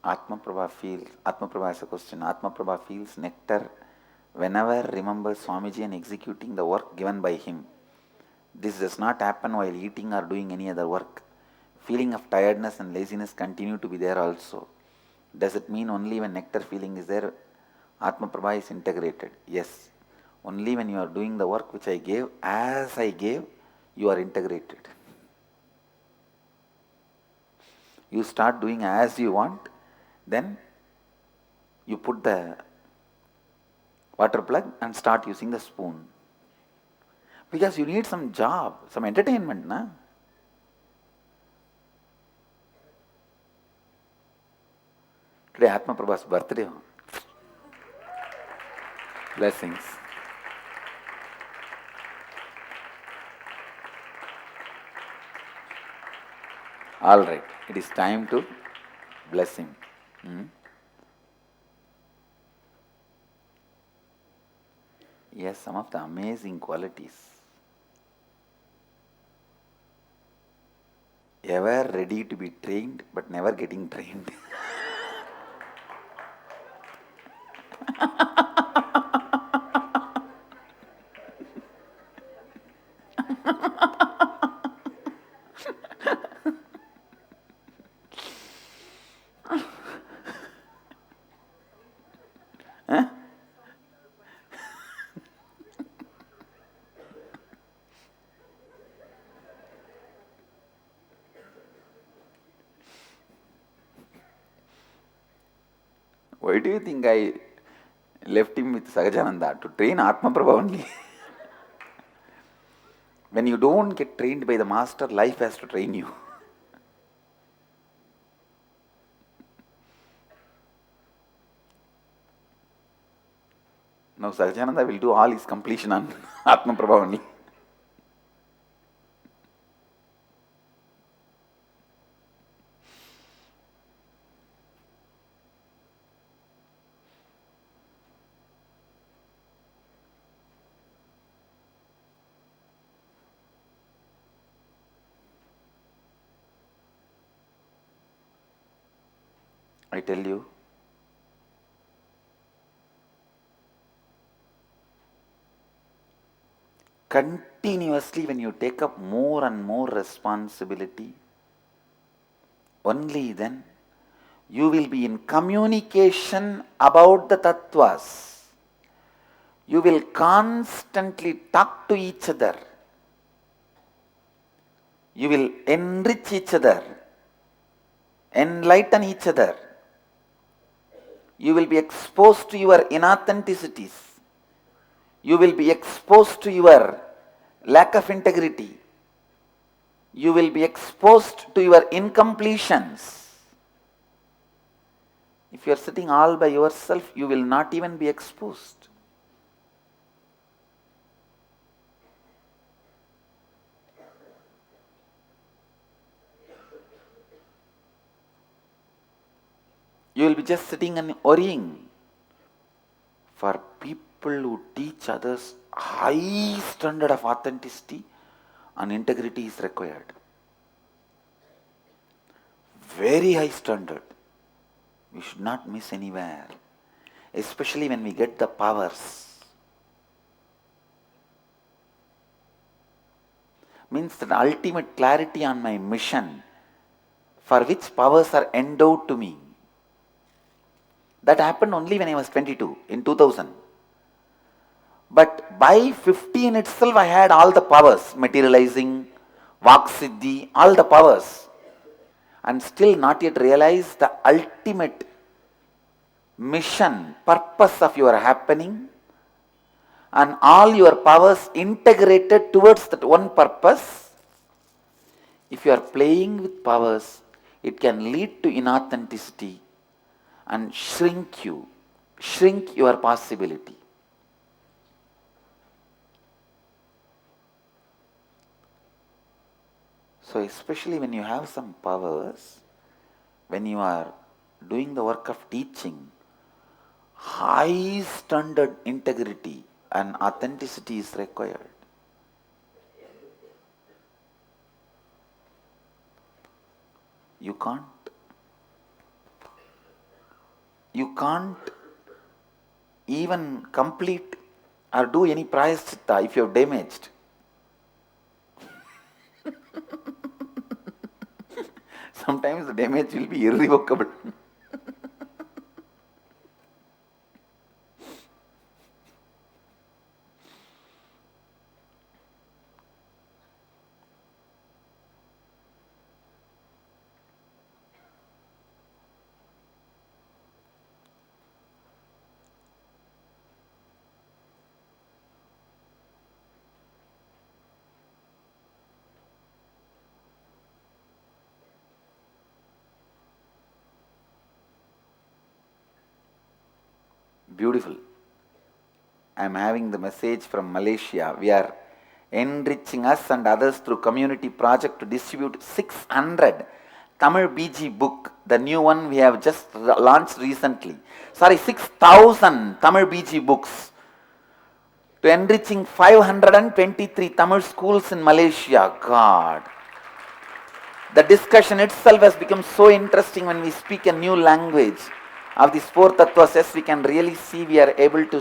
Atmaprabha has a question. Atmaprabha feels nectar whenever remembers Swamiji and executing the work given by him. This does not happen while eating or doing any other work. Feeling of tiredness and laziness continue to be there also. Does it mean only when nectar feeling is there, Atma Prabha is integrated? Yes. Only when you are doing the work which I gave, as I gave, you are integrated. You start doing as you want, then you put the water plug and start using the spoon. Because you need some job, some entertainment, na? Today Atma Prabha's birthday. Blessings. All right, it is time to bless him. Yes, some of the amazing qualities. Ever ready to be trained, but never getting trained. Why do you think I left him with Sahajananda? To train Atma Prabha only. When you don't get trained by the master, life has to train you. Now Sahajananda will do all his completion on Atma Prabha only. I tell you, continuously when you take up more and more responsibility, only then you will be in communication about the tattvas. You will constantly talk to each other. You will enrich each other, enlighten each other. You will be exposed to your inauthenticities. You will be exposed to your lack of integrity. You will be exposed to your incompletions. If you are sitting all by yourself, you will not even be exposed. You will be just sitting and worrying. For people who teach others, high standard of authenticity and integrity is required. Very high standard. We should not miss anywhere. Especially when we get the powers. Means the ultimate clarity on my mission, for which powers are endowed to me. That happened only when I was 22, in 2000. But by 15 itself I had all the powers, materializing, Vaksiddhi, all the powers. And still not yet realized the ultimate mission, purpose of your happening, and all your powers integrated towards that one purpose. If you are playing with powers, it can lead to inauthenticity and shrink your possibility. So especially when you have some powers, when you are doing the work of teaching, high standard integrity and authenticity is required. You can't even complete or do any prayaschitta if you have damaged. sometimes the damage will be irrevocable. Beautiful. I am having the message from Malaysia. We are enriching us and others through community project to distribute 600 Tamil BG book, the new one we have just launched recently. 6,000 Tamil BG books to enriching 523 Tamil schools in Malaysia. God. The discussion itself has become so interesting when we speak a new language of these four tattvas. Yes, we can really see we are able to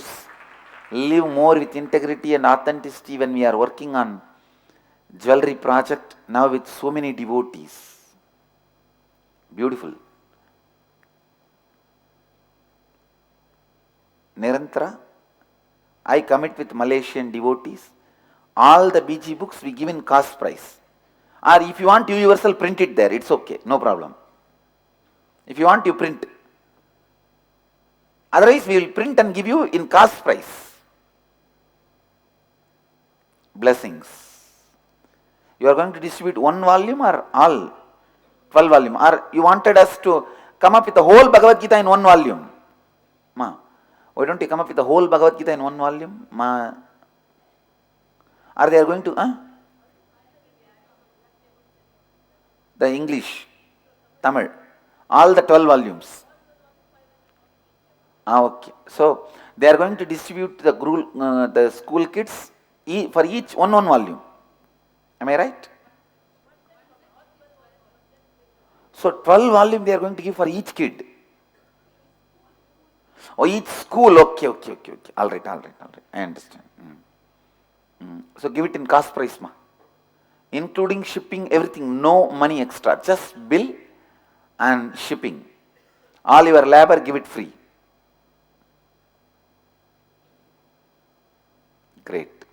live more with integrity and authenticity when we are working on jewelry project now with so many devotees. Beautiful. Nirantara, I commit with Malaysian devotees. All the BG books we give in cost price. Or if you want, you yourself print it there. It's okay. No problem. If you want, you print. Otherwise, we will print and give you in cost price. Blessings. You are going to distribute one volume or all 12 volume, or you wanted us to come up with the whole Bhagavad Gita in one volume? Ma, why don't you come up with the whole Bhagavad Gita in one volume? Ma, are they going to? The English, Tamil, all the 12 volumes. Okay. So they are going to distribute the school kids for each one volume. Am I right? So 12 volume they are going to give for each kid. Oh, each school. Okay. All right. I understand. So give it in cost price, ma. Including shipping, everything. No money extra. Just bill and shipping. All your labor, give it free. Great.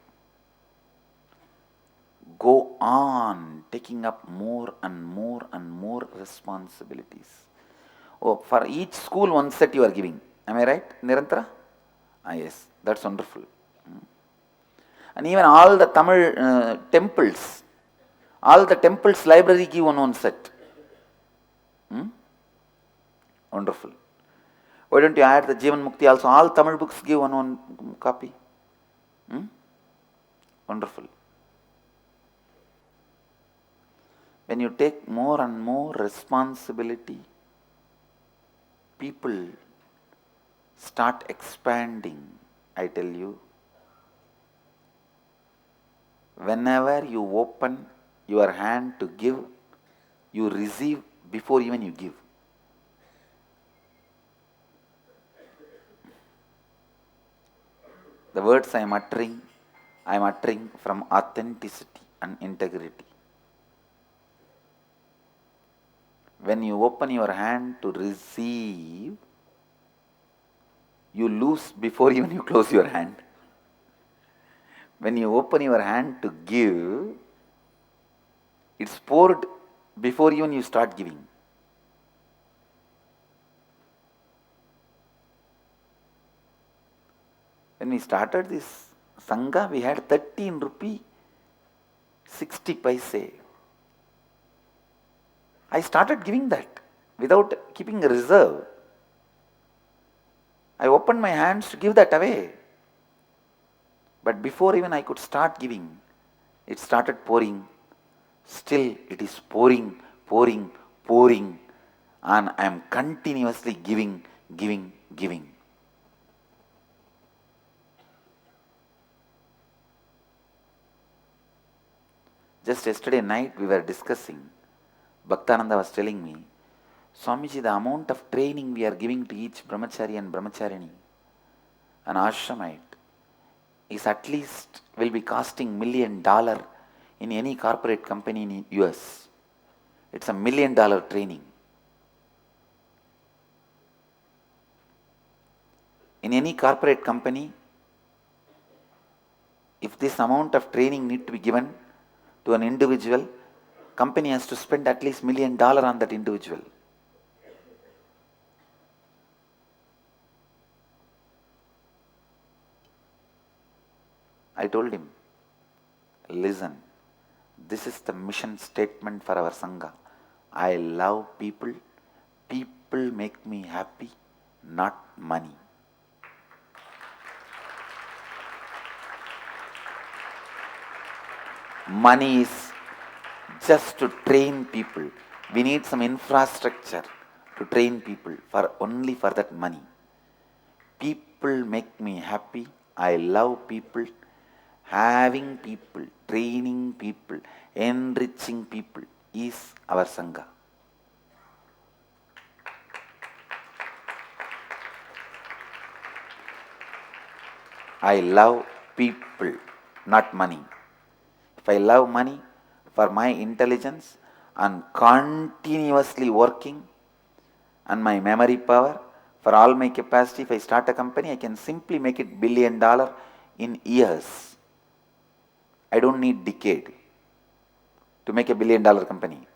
Go on taking up more and more responsibilities. Oh, for each school one set you are giving. Am I right, Nirantara? Yes, that's wonderful. And even all the Tamil temples, all the temples library give one set. Wonderful. Why don't you add the Jivan Mukti also? All Tamil books give one copy. Wonderful. When you take more and more responsibility, people start expanding, I tell you. Whenever you open your hand to give, you receive before even you give. The words I am uttering from authenticity and integrity. When you open your hand to receive, you lose before even you close your hand. When you open your hand to give, it's poured before even you start giving. When we started this Sangha, we had 13 rupee 60 paise. I started giving that without keeping a reserve. I opened my hands to give that away. But before even I could start giving, it started pouring. Still it is pouring, and I am continuously giving. Just yesterday night we were discussing, Bhaktananda was telling me, Swamiji, the amount of training we are giving to each brahmachari and brahmacharini, an ashramite, is at least will be costing $1 million in any corporate company in US. It's $1 million training. In any corporate company, if this amount of training need to be given to an individual, company has to spend at least $1 million on that individual. I told him, listen, this is the mission statement for our Sangha. I love people. People make me happy, not money. Money is just to train people. We need some infrastructure to train people only for that money. People make me happy. I love people. Having people, training people, enriching people is our Sangha. I love people, not money. If I love money for my intelligence and continuously working and my memory power, for all my capacity, if I start a company, I can simply make it $1 billion in years. I don't need decade to make a $1 billion company.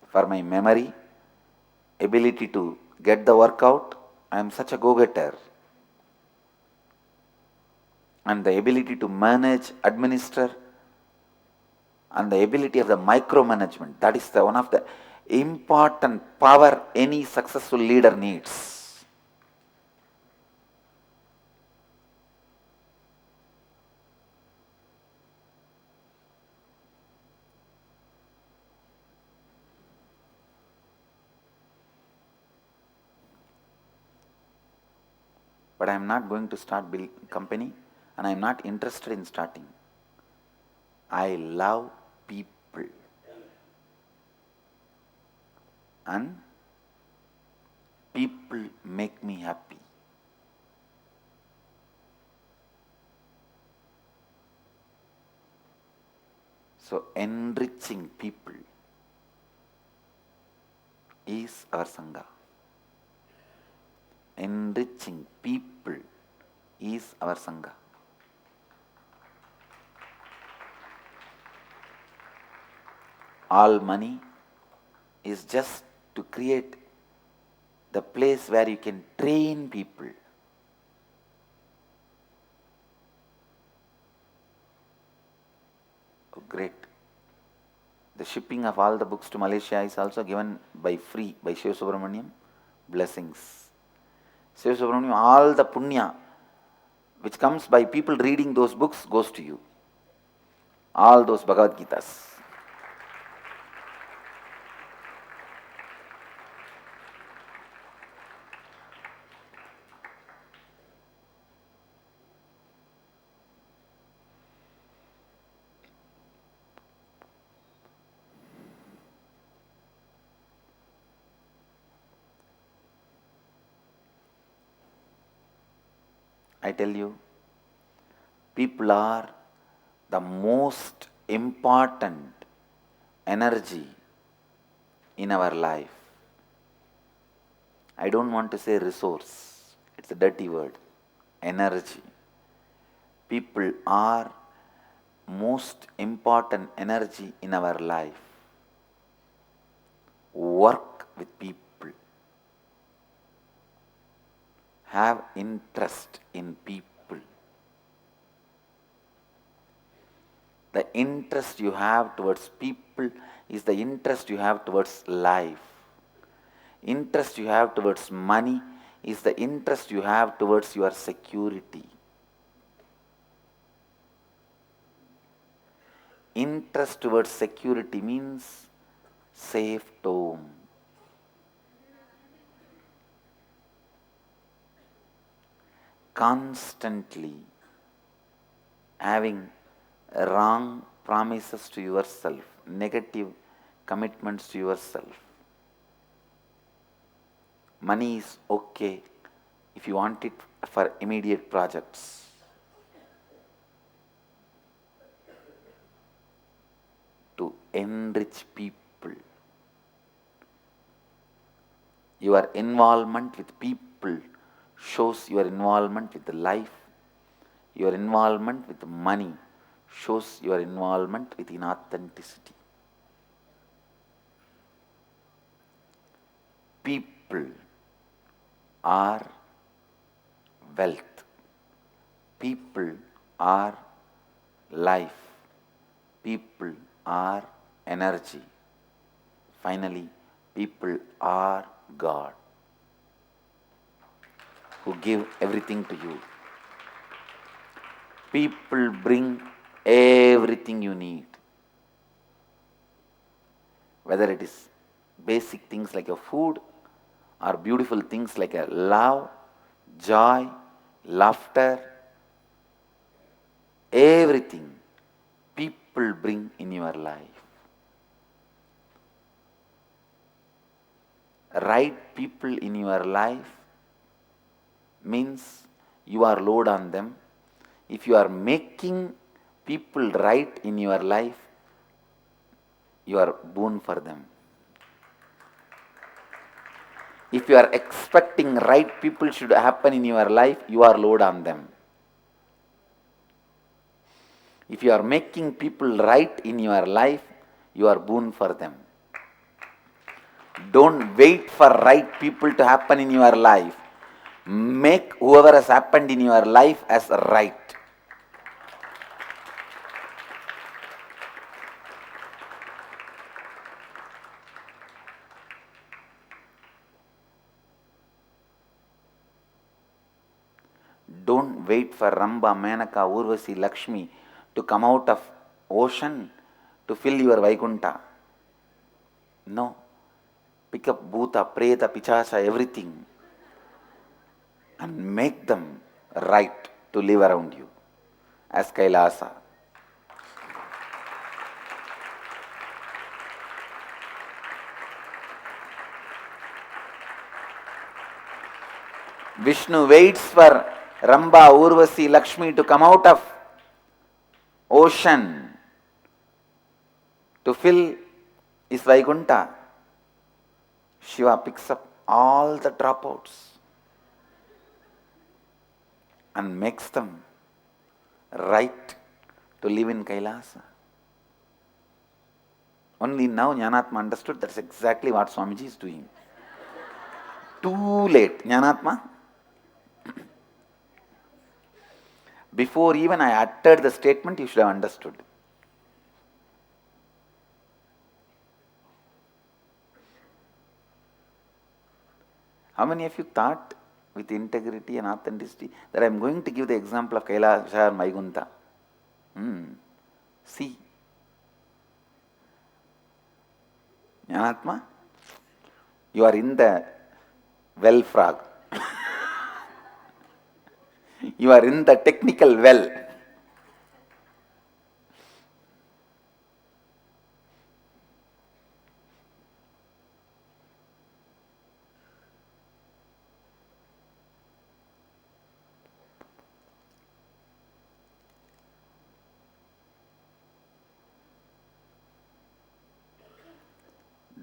For my memory, ability to get the work out, I am such a go-getter. And the ability to manage, administer, and the ability of the micromanagement, that is one of the important power any successful leader needs. But I am not going to start a company, and I am not interested in starting. I love people. And people make me happy. So enriching people is our Sangha. Enriching people is our Sangha. All money is just to create the place where you can train people. Oh, great. The shipping of all the books to Malaysia is also given by free by Shiva Subramaniam. Blessings. Shiva Subramaniam, all the punya which comes by people reading those books goes to you. All those Bhagavad Gitas. I tell you, people are the most important energy in our life. I don't want to say resource, it's a dirty word. Energy. People are most important energy in our life. Work with people. Have interest in people. The interest you have towards people is the interest you have towards life. Interest you have towards money is the interest you have towards your security. Interest towards security means safe home. Constantly having wrong promises to yourself, negative commitments to yourself. Money is okay if you want it for immediate projects. to enrich people. Your involvement with people shows your involvement with life. Your involvement with money shows your involvement with inauthenticity. People are wealth. People are life. People are energy. Finally, people are God, who give everything to you. People bring everything you need. Whether it is basic things like a food or beautiful things like a love, joy, laughter, everything people bring in your life. Right people in your life means you are load on them. If you are making people right in your life, you are boon for them. If you are expecting right people should happen in your life, you are load on them. If you are making people right in your life, you are boon for them. Don't wait for right people to happen in your life. Make whoever has happened in your life as right. Don't wait for Ramba, Menaka, Urvasi, Lakshmi to come out of ocean to fill your Vaikuntha. No. Pick up Bhuta, Preta, Pichasa, everything and make them right to live around you as Kailasa. Vishnu waits for Ramba, Urvasi, Lakshmi to come out of ocean to fill his Vaikuntha. Shiva picks up all the dropouts and makes them right to live in Kailasa. Only now Jnanatma understood that's exactly what Swamiji is doing. Too late, Jnanatma. Before even I uttered the statement, you should have understood. How many of you thought with integrity and authenticity that I am going to give the example of Kailasa or Vaikuntha? See. Jnanatma, you are in the well frog. You are in the technical well.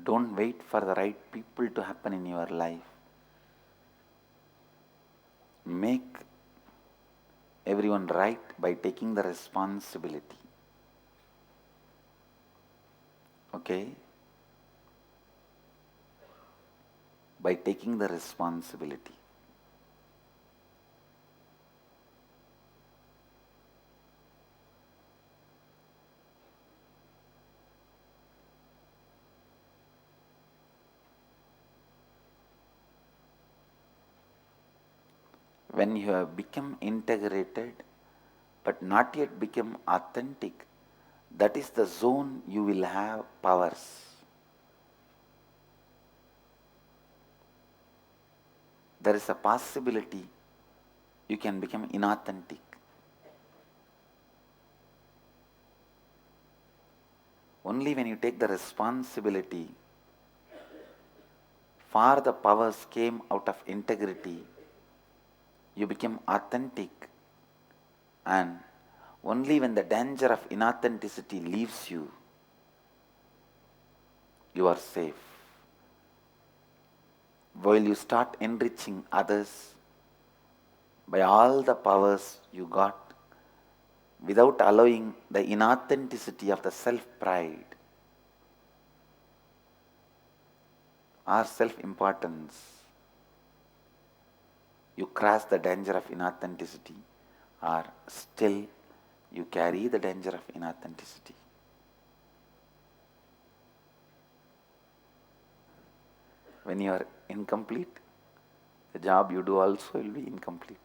Don't wait for the right people to happen in your life. Make everyone right by taking the responsibility. Okay? By taking the responsibility. When you have become integrated but not yet become authentic, that is the zone you will have powers. There is a possibility you can become inauthentic. Only when you take the responsibility for the powers came out of integrity, you become authentic, and only when the danger of inauthenticity leaves you, you are safe. While you start enriching others by all the powers you got, without allowing the inauthenticity of the self-pride or self-importance, you cross the danger of inauthenticity, or still you carry the danger of inauthenticity. When you are incomplete, the job you do also will be incomplete.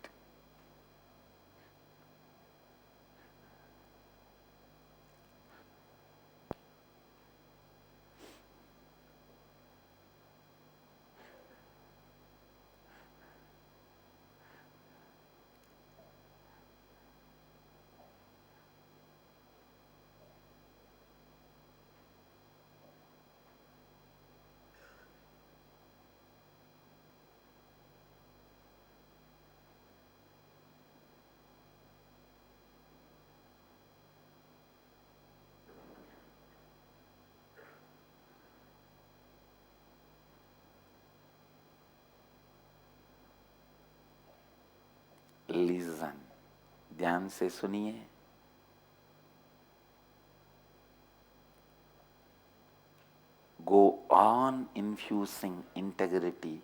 Listen, ध्यान से सुनिए. Go on infusing integrity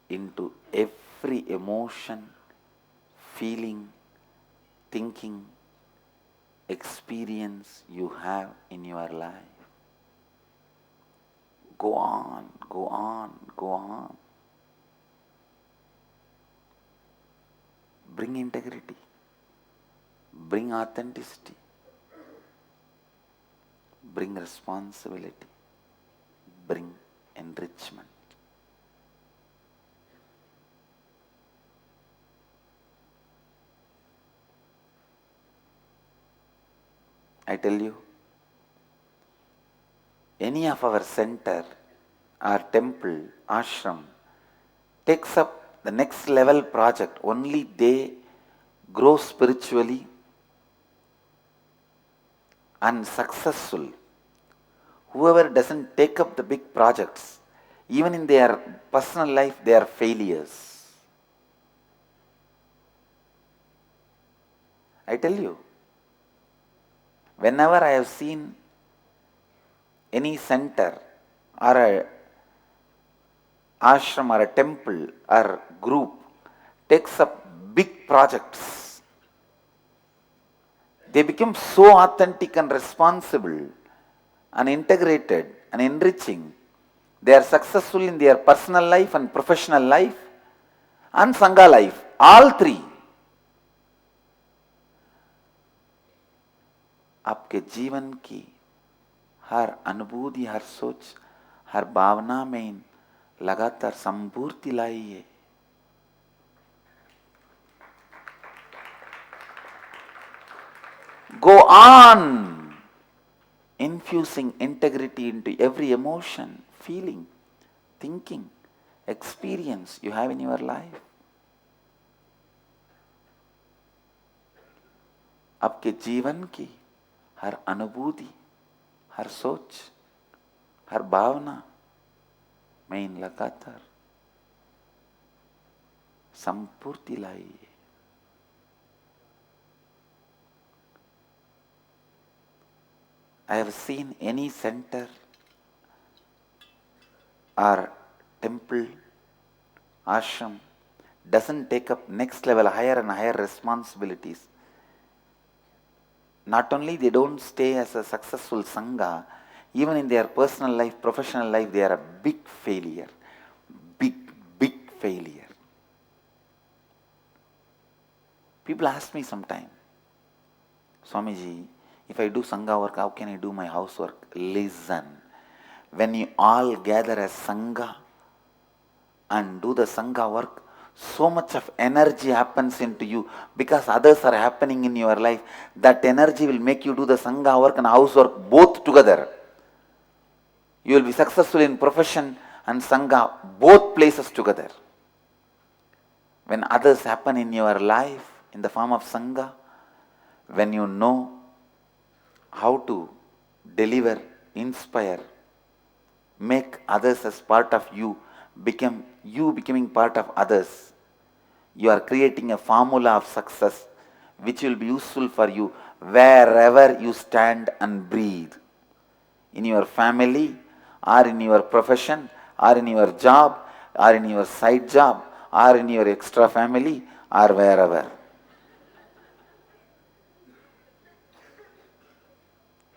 into every emotion, feeling, thinking, experience you have in your life. Go on, go on, go on. Bring integrity, bring authenticity, bring responsibility, bring enrichment. I tell you, any of our center, our temple, ashram, takes up the next level project, only they grow spiritually and successful. Whoever doesn't take up the big projects, even in their personal life, they are failures. I tell you, whenever I have seen any center or a ashram or a temple or group takes up big projects, they become so authentic and responsible and integrated and enriching. They are successful in their personal life and professional life and Sangha life, all three. आपके जीवन की हर अनुभूति, हर सोच, हर भावना में लगातार संपूर्ति लाइए. Go on infusing integrity into every emotion, feeling, thinking, experience you have in your life. आपके जीवन की हर अनुभूति, हर सोच, हर भावना में लगातार संपूर्ति लाइए. I have seen any center or temple, ashram doesn't take up next level higher and higher responsibilities. Not only they don't stay as a successful Sangha, even in their personal life, professional life, they are a big failure. Big failure. People ask me sometime, Swamiji, if I do Sangha work, how can I do my housework? Listen, when you all gather as Sangha and do the Sangha work, so much of energy happens into you because others are happening in your life. That energy will make you do the Sangha work and housework both together. You will be successful in profession and Sangha, both places together. When others happen in your life in the form of Sangha, when you know how to deliver, inspire, make others as part of you, become you becoming part of others. You are creating a formula of success which will be useful for you wherever you stand and breathe. In your family, or in your profession, or in your job, or in your side job, or in your extra family, or wherever.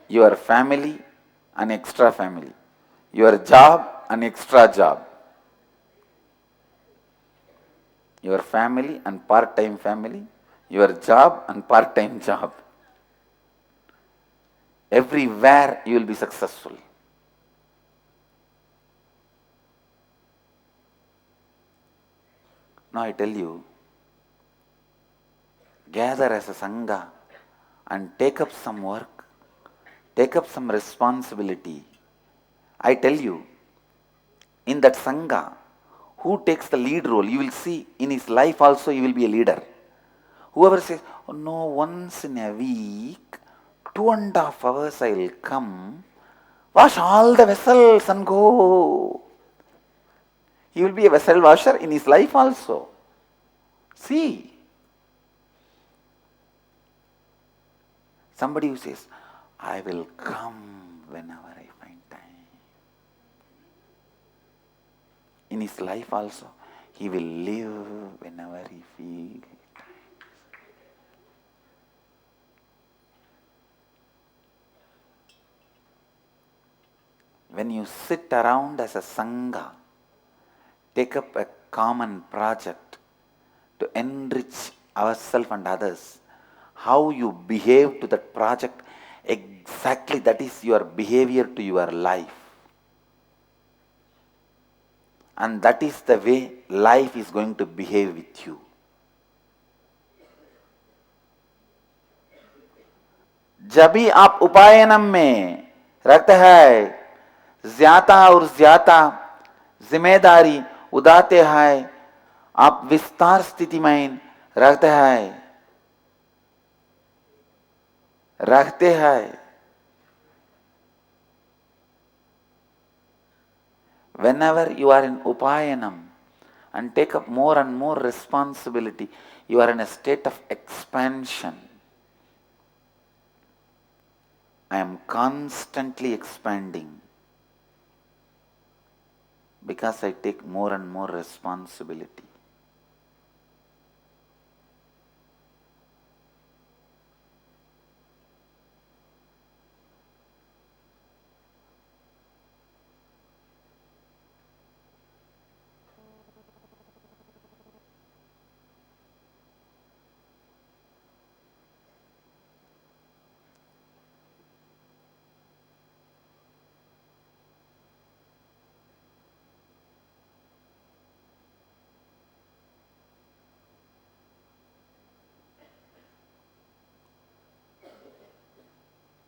Your family and extra family. Your job and extra job. Your family and part-time family. Your job and part-time job. Everywhere you will be successful. Now I tell you, gather as a Sangha and take up some work, take up some responsibility. I tell you, in that Sangha, who takes the lead role, you will see in his life also he will be a leader. Whoever says, oh no, once in a week, 2.5 hours I will come, wash all the vessels and go. He will be a vessel washer in his life also. See. Somebody who says, I will come whenever I find time. In his life also, he will live whenever he feels. When you sit around as a Sangha, take up a common project to enrich ourselves and others, how you behave to that project, exactly that is your behavior to your life. And that is the way life is going to behave with you. जब भी आप उपायनम में रखते हैं, ज्यादा और ज्यादा जिम्मेदारी उठाते हैं, आप विस्तार स्थिति में रखते हैं. Whenever you are in Upayanam and take up more and more responsibility, you are in a state of expansion. I am constantly expanding because I take more and more responsibility.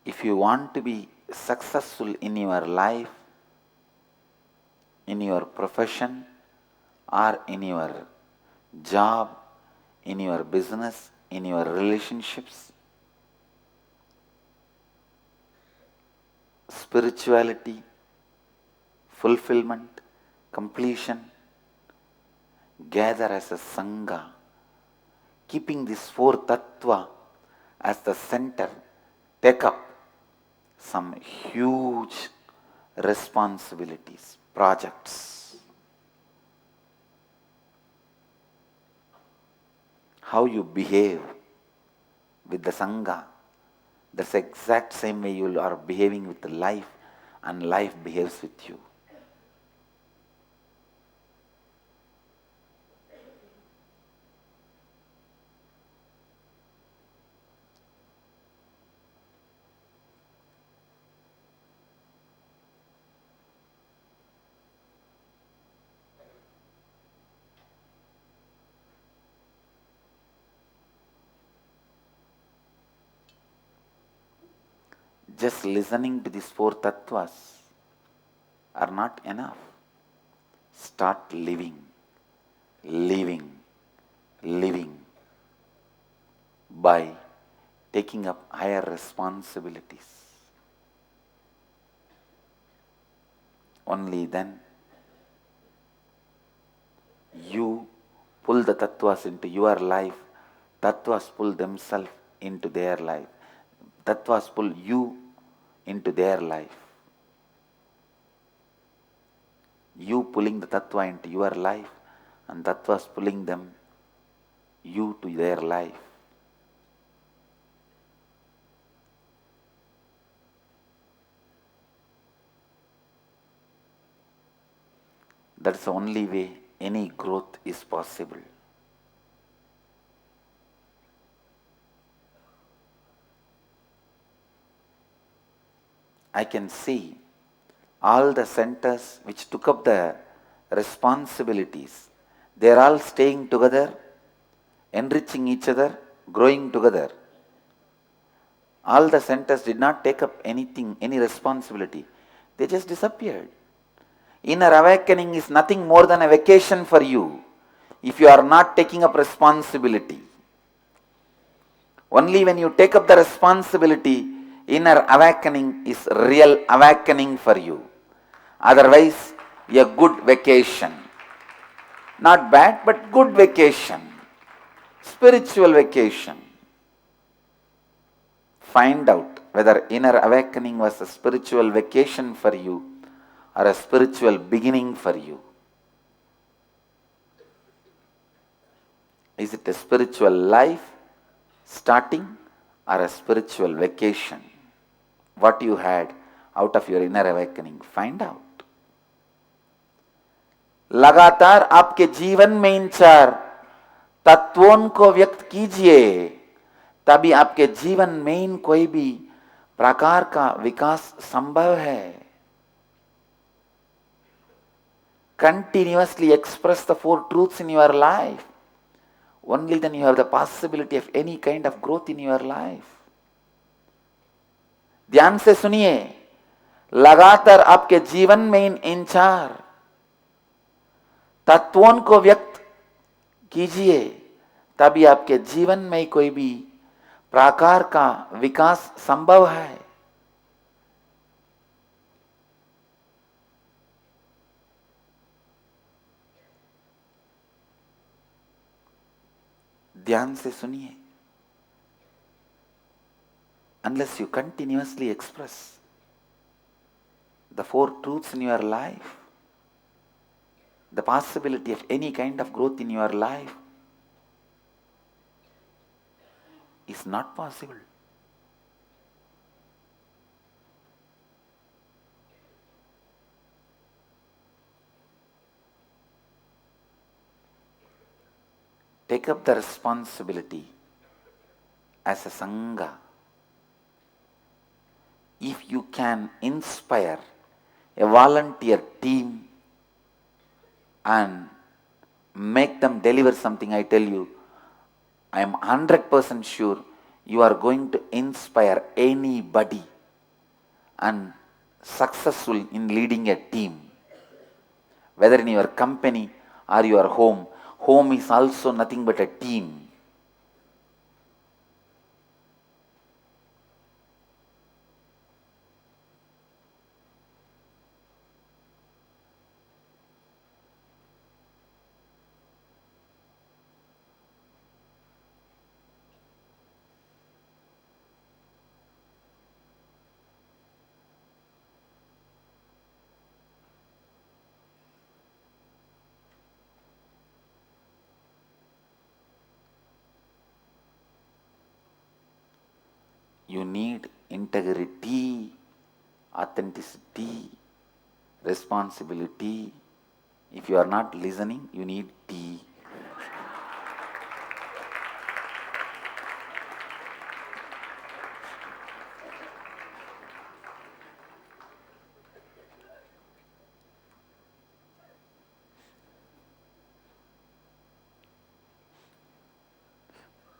If you want to be successful in your life, in your profession, or in your job, in your business, in your relationships, spirituality, fulfillment, completion, gather as a Sangha, keeping this four tattva as the center, take up some huge responsibilities, projects. How you behave with the Sangha, that's the exact same way you are behaving with life, and life behaves with you. Just listening to these four tattvas are not enough. Start living, living, living by taking up higher responsibilities. only then you pull the tattvas into your life, tattvas pull themselves into their life, tattvas pull you into their life. You pulling the tattva into your life and tattvas pulling them, you to their life. That's the only way any growth is possible. I can see all the centers which took up the responsibilities, they are all staying together, enriching each other, growing together. All the centers did not take up anything, any responsibility. They just disappeared. Inner awakening is nothing more than a vacation for you if you are not taking up responsibility. Only when you take up the responsibility, inner awakening is real awakening for you. Otherwise, a good vacation. Not bad, but good vacation. Spiritual vacation. Find out whether inner awakening was a spiritual vacation for you or a spiritual beginning for you. Is it a spiritual life starting or a spiritual vacation? What you had out of your inner awakening, find out. लगातार आपके जीवन में इन चार तत्वों को व्यक्त कीजिए, तभी आपके जीवन में इन कोई भी प्रकार का विकास संभव है. Continuously express the four truths in your life. Only then you have the possibility of any kind of growth in your life. ध्यान से सुनिए, लगातार आपके जीवन में इन चार तत्वों को व्यक्त कीजिए, तभी आपके जीवन में कोई भी प्रकार का विकास संभव है. ध्यान से सुनिए. Unless you continuously express the four truths in your life, the possibility of any kind of growth in your life is not possible. Take up the responsibility as a Sangha. If you can inspire a volunteer team and make them deliver something, I tell you, I am 100% sure you are going to inspire anybody and successful in leading a team. Whether in your company or your home, home is also nothing but a team. You need integrity, authenticity, responsibility. If you are not listening, you need tea.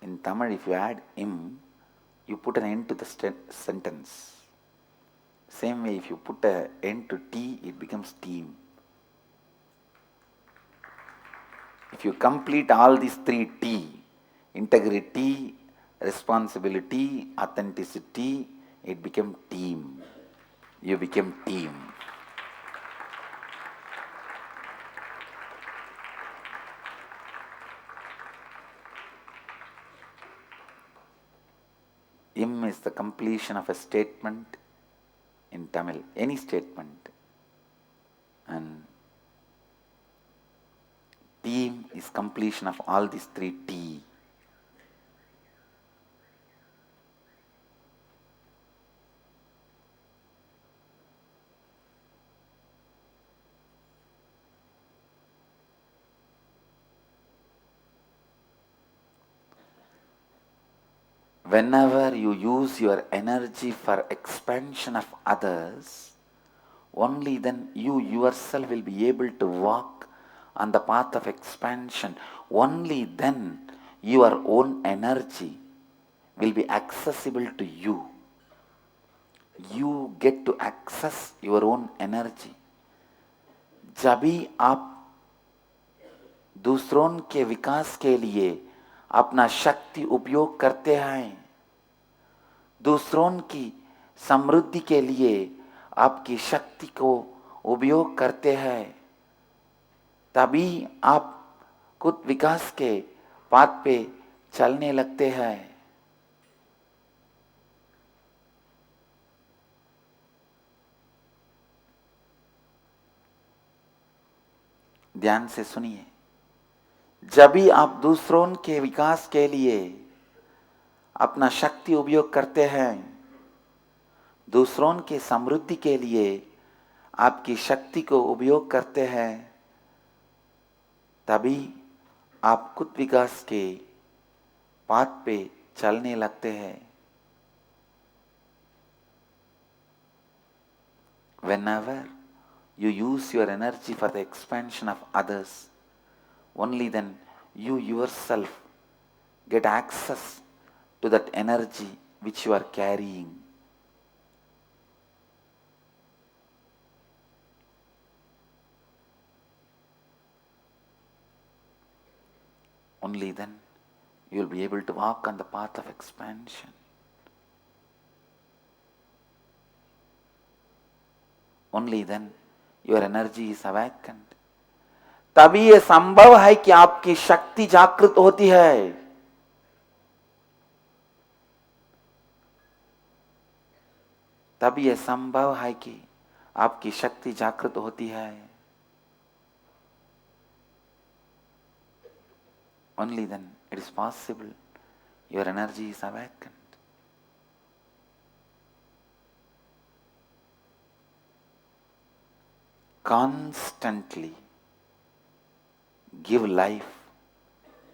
In Tamil, if you add im, you put an end to the sentence. Same way, if you put an end to tea, it becomes team. If you complete all these three T, integrity, responsibility, authenticity, it became team. You became team. is the completion of a statement in Tamil, any statement. And team is completion of all these three T. Whenever you use your energy for expansion of others, only then you yourself will be able to walk on the path of expansion. Only then your own energy will be accessible to you. You get to access your own energy. जभी आप दूसरों के विकास के लिए अपना शक्ति उपयोग करते हैं, दूसरों की समृद्धि के लिए आपकी शक्ति को उपयोग करते हैं, तभी आप खुद विकास के पाथ पे चलने लगते हैं। ध्यान से सुनिए, जब भी आप दूसरों के विकास के लिए अपना शक्ति उपयोग करते हैं, दूसरों के समृद्धि के लिए आपकी शक्ति को उपयोग करते हैं, तभी आप खुद विकास के पाथ पे चलने लगते हैं। Whenever you use your energy for the expansion of others, only then you yourself get access to that energy which you are carrying. Only then you will be able to walk on the path of expansion. Only then your energy is awakened. तभी ये संभव है कि आपकी शक्ति जागृत होती है। तभी ये संभव है कि आपकी शक्ति जागृत होती है। Only then it is possible your energy is awakened. Constantly give life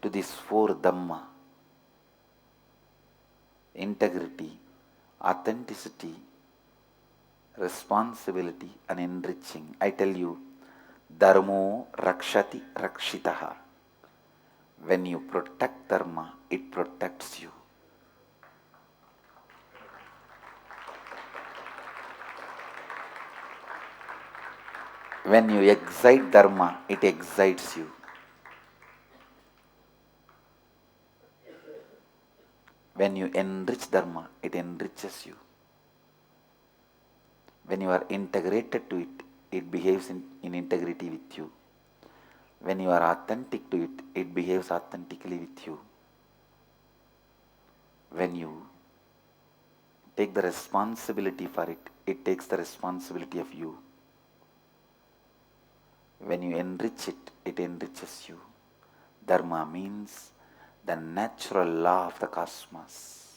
to these four Dhamma: integrity, authenticity, responsibility, and enriching. I tell you, Dharmo rakshati rakshitaha. When you protect Dharma, it protects you. When you excite Dharma, it excites you. When you enrich Dharma, it enriches you. When you are integrated to it, it behaves in integrity with you. When you are authentic to it, it behaves authentically with you. When you take the responsibility for it, it takes the responsibility of you. When you enrich it, it enriches you. Dharma means the natural law of the cosmos.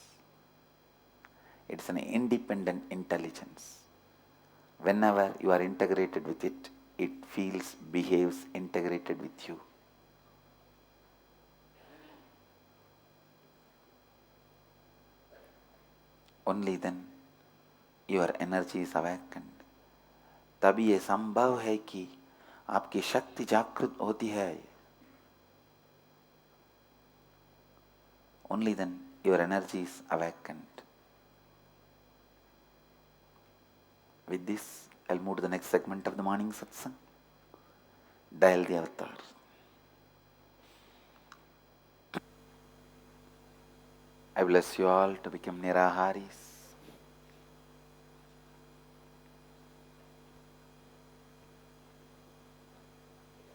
It's an independent intelligence. Whenever you are integrated with it, it feels, behaves integrated with you. Only then your energy is awakened. तभी ये संभव है कि आपकी शक्ति जागृत होती है। Only then your energy is awakened. With this, I'll move to the next segment of the morning satsang. Dial the avatar. I bless you all to become Niraharis.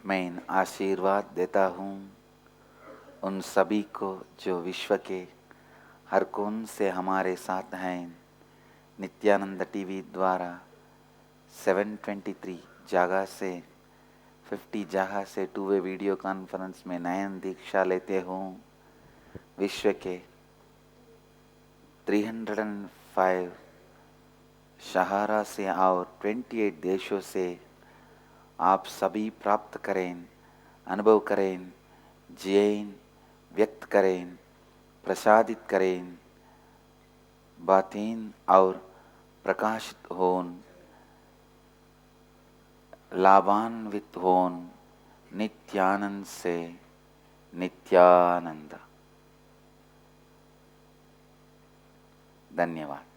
मैं इन आशीर्वाद देता हूँ उन सभी को जो विश्व के हर कौन से हमारे साथ हैं। नित्यानंद टीवी द्वारा 723 जगह से 50 जगह से 2 वे वीडियो कॉन्फ्रेंस में नयन दीक्षा लेते हूँ। विश्व के 305 शहरों से और 28 देशों से आप सभी प्राप्त करें, अनुभव करें, जिएं, व्यक्त करें, प्रसादित करें, बातें और प्रकाशित होन, लाभान्वित होन। नित्यानंद से नित्यानंद। धन्यवाद।